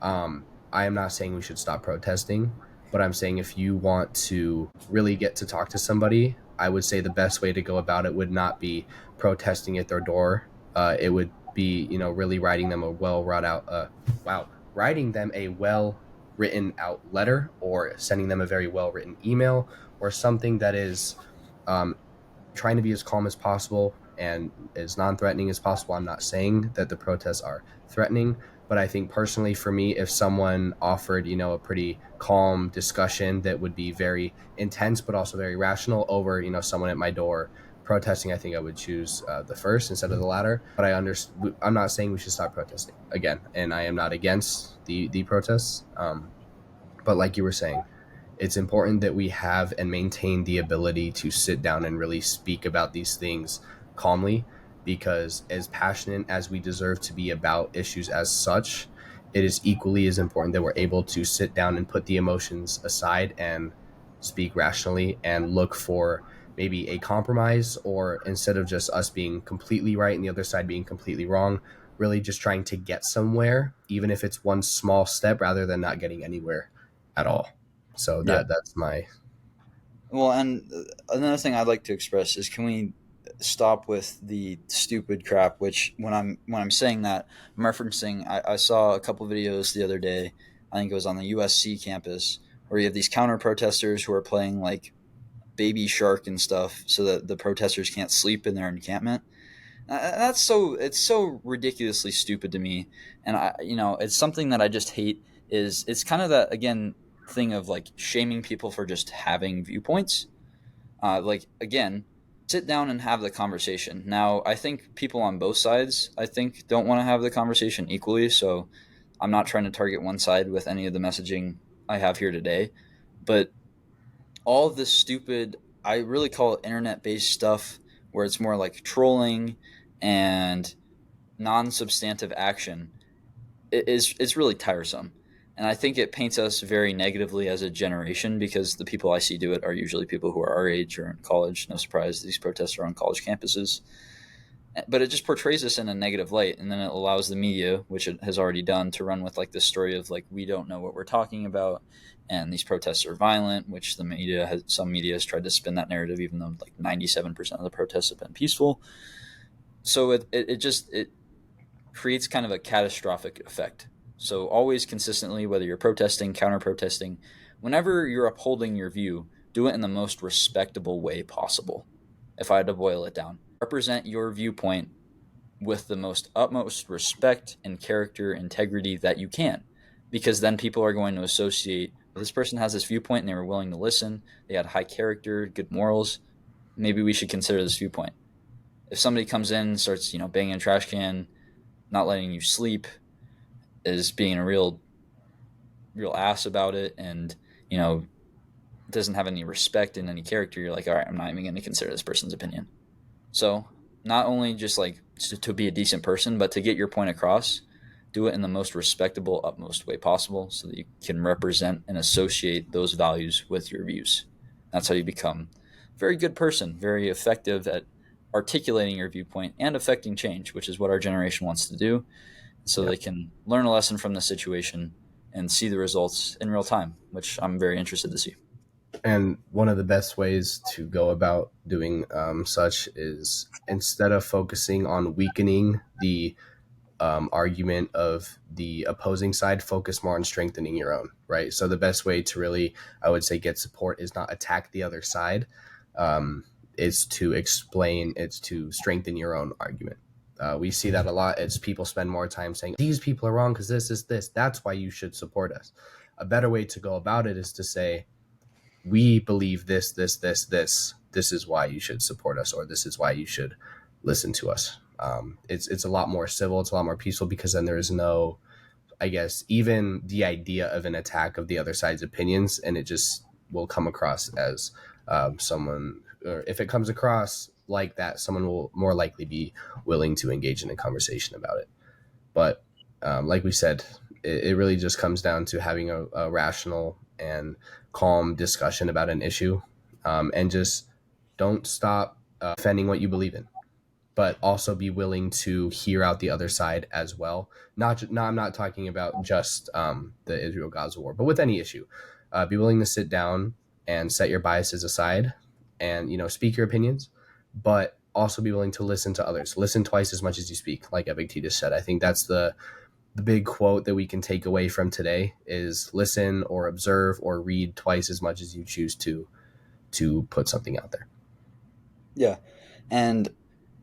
A: I am not saying we should stop protesting, but I'm saying if you want to really get to talk to somebody, I would say the best way to go about it would not be protesting at their door. It would be, really writing them a writing them a well written out letter, or sending them a very well written email, or something that is um, trying to be as calm as possible and as non-threatening as possible. I'm not saying that the protests are threatening, but I think personally for me, if someone offered, a pretty calm discussion that would be very intense but also very rational over, someone at my door protesting, I think I would choose the first instead of the latter. But I'm not saying we should stop protesting again, and I am not against the protests. But like you were saying, it's important that we have and maintain the ability to sit down and really speak about these things calmly, because as passionate as we deserve to be about issues as such, it is equally as important that we're able to sit down and put the emotions aside and speak rationally and look for maybe a compromise, or instead of just us being completely right and the other side being completely wrong, really just trying to get somewhere, even if it's one small step, rather than not getting anywhere at all. So
B: Yeah.
A: that's my.
B: Well, and another thing I'd like to express is, can we stop with the stupid crap? Which when I'm saying that, I'm referencing. I saw a couple videos the other day. I think it was on the USC campus, where you have these counter protesters who are playing like Baby Shark and stuff, so that the protesters can't sleep in their encampment. It's so ridiculously stupid to me, and it's something that I just hate. Is it's kind of that, again, thing of like shaming people for just having viewpoints. Like, again, sit down and have the conversation. Now, I think people on both sides, I think, don't want to have the conversation equally. So I'm not trying to target one side with any of the messaging I have here today, but all of this stupid, I really call it internet based stuff, where it's more like trolling and non-substantive action, it's really tiresome. And I think it paints us very negatively as a generation, because the people I see do it are usually people who are our age or in college. No surprise, these protests are on college campuses. But it just portrays us in a negative light, and then it allows the media, which it has already done, to run with like this story of like, we don't know what we're talking about, and these protests are violent, which some media has tried to spin that narrative, even though like 97% of the protests have been peaceful. So it creates kind of a catastrophic effect. So always consistently, whether you're protesting, counter protesting, whenever you're upholding your view, do it in the most respectable way possible. If I had to boil it down, represent your viewpoint with the most utmost respect and character integrity that you can, because then people are going to associate, this person has this viewpoint and they were willing to listen, they had high character, good morals, maybe we should consider this viewpoint. If somebody comes in and starts, banging a trash can, not letting you sleep, is being a real ass about it, and you know doesn't have any respect and any character, you're like, all right, I'm not even going to consider this person's opinion. So not only just like to be a decent person, but to get your point across, do it in the most respectable, utmost way possible, so that you can represent and associate those values with your views. That's how you become a very good person, very effective at articulating your viewpoint and affecting change, which is what our generation wants to do, so
A: Yeah.
B: they can learn a lesson from the situation and see the results in real time, which I'm very interested to see.
A: And one of the best ways to go about doing such is, instead of focusing on weakening the argument of the opposing side, focus more on strengthening your own, right? So the best way to really, I would say, get support is not attack the other side, um, is to explain, it's to strengthen your own argument. We see that a lot as people spend more time saying, these people are wrong because this is this. That's why you should support us. A better way to go about it is to say, we believe this, this, this, this. This is why you should support us, or this is why you should listen to us. It's a lot more civil. It's a lot more peaceful, because then there is no, I guess, even the idea of an attack of the other side's opinions, and it just will come across as someone, or if it comes across like that, someone will more likely be willing to engage in a conversation about it. But like we said, it really just comes down to having a rational and calm discussion about an issue, and just don't stop defending what you believe in, but also be willing to hear out the other side as well. No, I'm not talking about just the Israel-Gaza war, but with any issue, be willing to sit down and set your biases aside, and speak your opinions, but also be willing to listen to others. Listen twice as much as you speak, like Epictetus said. I think that's the big quote that we can take away from today is listen or observe or read twice as much as you choose to put something out there.
B: Yeah, and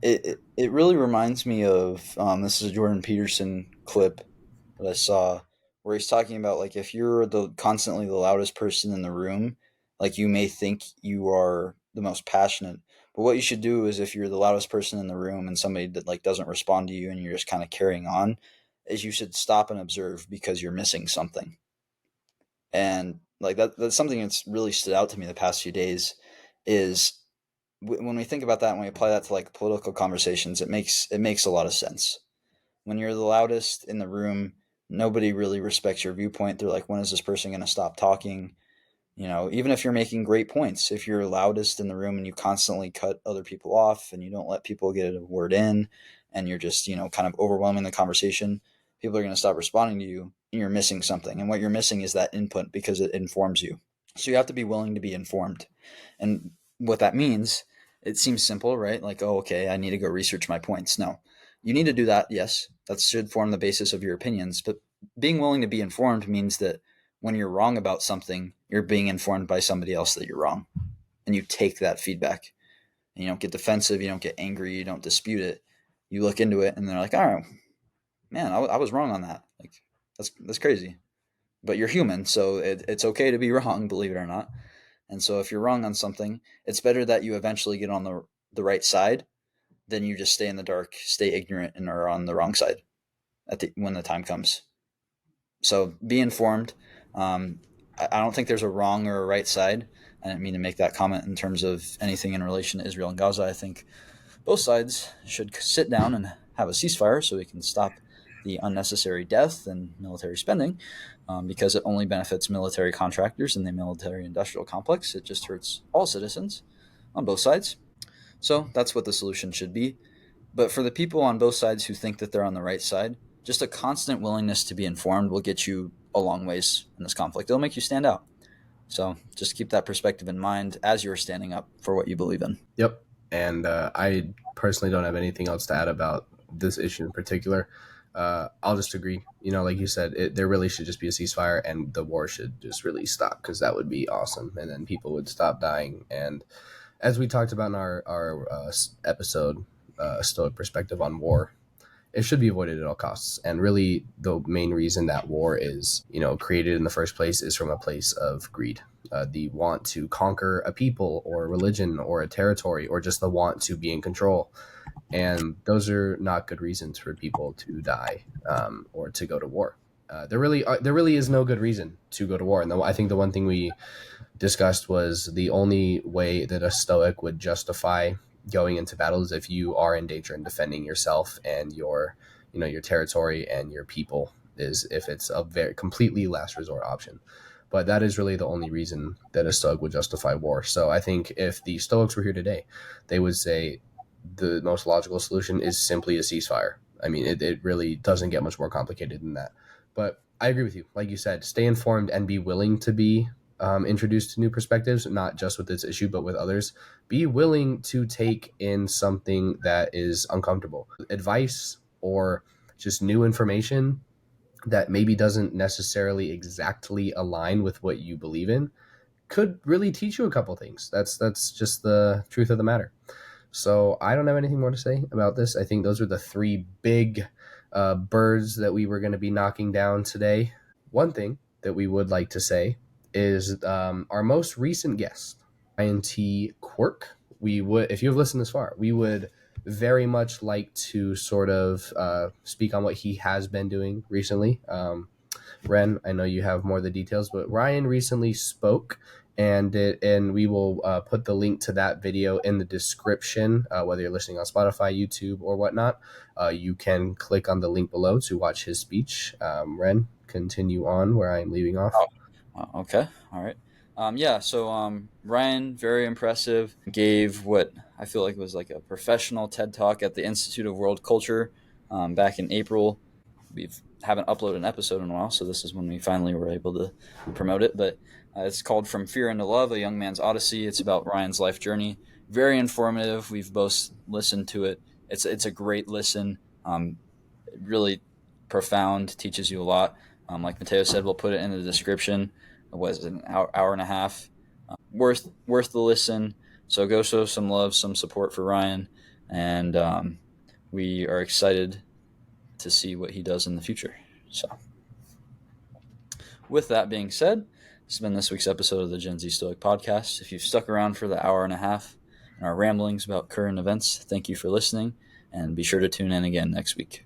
B: it really reminds me of, this is a Jordan Peterson clip that I saw, where he's talking about, like, if you're the constantly the loudest person in the room, like, you may think you are the most passionate, but what you should do is, if you're the loudest person in the room and somebody that like doesn't respond to you and you're just kind of carrying on, is you should stop and observe, because you're missing something. And like that's something that's really stood out to me the past few days, is when we think about that and we apply that to like political conversations, it makes a lot of sense. When you're the loudest in the room, nobody really respects your viewpoint. They're like, when is this person going to stop talking? Even if you're making great points, if you're loudest in the room and you constantly cut other people off and you don't let people get a word in, and you're just, kind of overwhelming the conversation, people are going to stop responding to you, and you're missing something. And what you're missing is that input, because it informs you. So you have to be willing to be informed. And what that means, it seems simple, right? Like, oh, okay, I need to go research my points. No, you need to do that. Yes, that should form the basis of your opinions. But being willing to be informed means that when you're wrong about something, you're being informed by somebody else that you're wrong. And you take that feedback. And you don't get defensive. You don't get angry. You don't dispute it. You look into it and they're like, all right, man, I was wrong on that. Like, that's crazy. But you're human, so it's okay to be wrong, believe it or not. And so if you're wrong on something, it's better that you eventually get on the right side than you just stay in the dark, stay ignorant, and are on the wrong side when the time comes. So be informed. I don't think there's a wrong or a right side. I didn't mean to make that comment in terms of anything in relation to Israel and Gaza. I think both sides should sit down and have a ceasefire so we can stop the unnecessary death and military spending, because it only benefits military contractors and the military industrial complex. It just hurts all citizens on both sides. So that's what the solution should be. But for the people on both sides who think that they're on the right side, just a constant willingness to be informed will get you a long ways in this conflict. It'll make you stand out. So just keep that perspective in mind as you're standing up for what you believe in.
A: Yep. And I personally don't have anything else to add about this issue in particular. I'll just agree. Like you said, there really should just be a ceasefire, and the war should just really stop, because that would be awesome, and then people would stop dying. And as we talked about in our episode, Stoic perspective on war, it should be avoided at all costs. And really, the main reason that war is, created in the first place is from a place of greed. The want to conquer a people or a religion or a territory, or just the want to be in control. And those are not good reasons for people to die, or to go to war. There really is no good reason to go to war. And I think the one thing we discussed was the only way that a Stoic would justify going into battle is if you are in danger and defending yourself and your territory and your people, is if it's a very completely last resort option. But that is really the only reason that a Stoic would justify war. So I think if the Stoics were here today, they would say the most logical solution is simply a ceasefire. I mean, it really doesn't get much more complicated than that. But I agree with you. Like you said, stay informed and be willing to be introduced to new perspectives, not just with this issue, but with others. Be willing to take in something that is uncomfortable. Advice or just new information that maybe doesn't necessarily exactly align with what you believe in could really teach you a couple things. That's just the truth of the matter. So I don't have anything more to say about this. I think those are the three big birds that we were going to be knocking down today. One thing that we would like to say is our most recent guest, Ryan T. Quirk. We would, if you have listened this far, we would very much like to sort of speak on what he has been doing recently. Ren, I know you have more of the details, but Ryan recently spoke, and we will put the link to that video in the description. Whether you're listening on Spotify, YouTube, or whatnot, you can click on the link below to watch his speech. Ren, continue on where I am leaving off.
B: Okay. All right. Yeah. So Ryan, very impressive. Gave what I feel like was like a professional TED talk at the Institute of World Culture back in April. We haven't uploaded an episode in a while, so this is when we finally were able to promote it. But it's called "From Fear into Love: A Young Man's Odyssey." It's about Ryan's life journey. Very informative. We've both listened to it. It's a great listen. Really profound. Teaches you a lot. Like Mateo said, we'll put it in the description. It was an hour and a half. Worth the listen. So go show some love, some support for Ryan, and we are excited to see what he does in the future. So, with that being said, this has been this week's episode of the Gen Z Stoic Podcast. If you've stuck around for the hour and a half and our ramblings about current events, thank you for listening, and be sure to tune in again next week.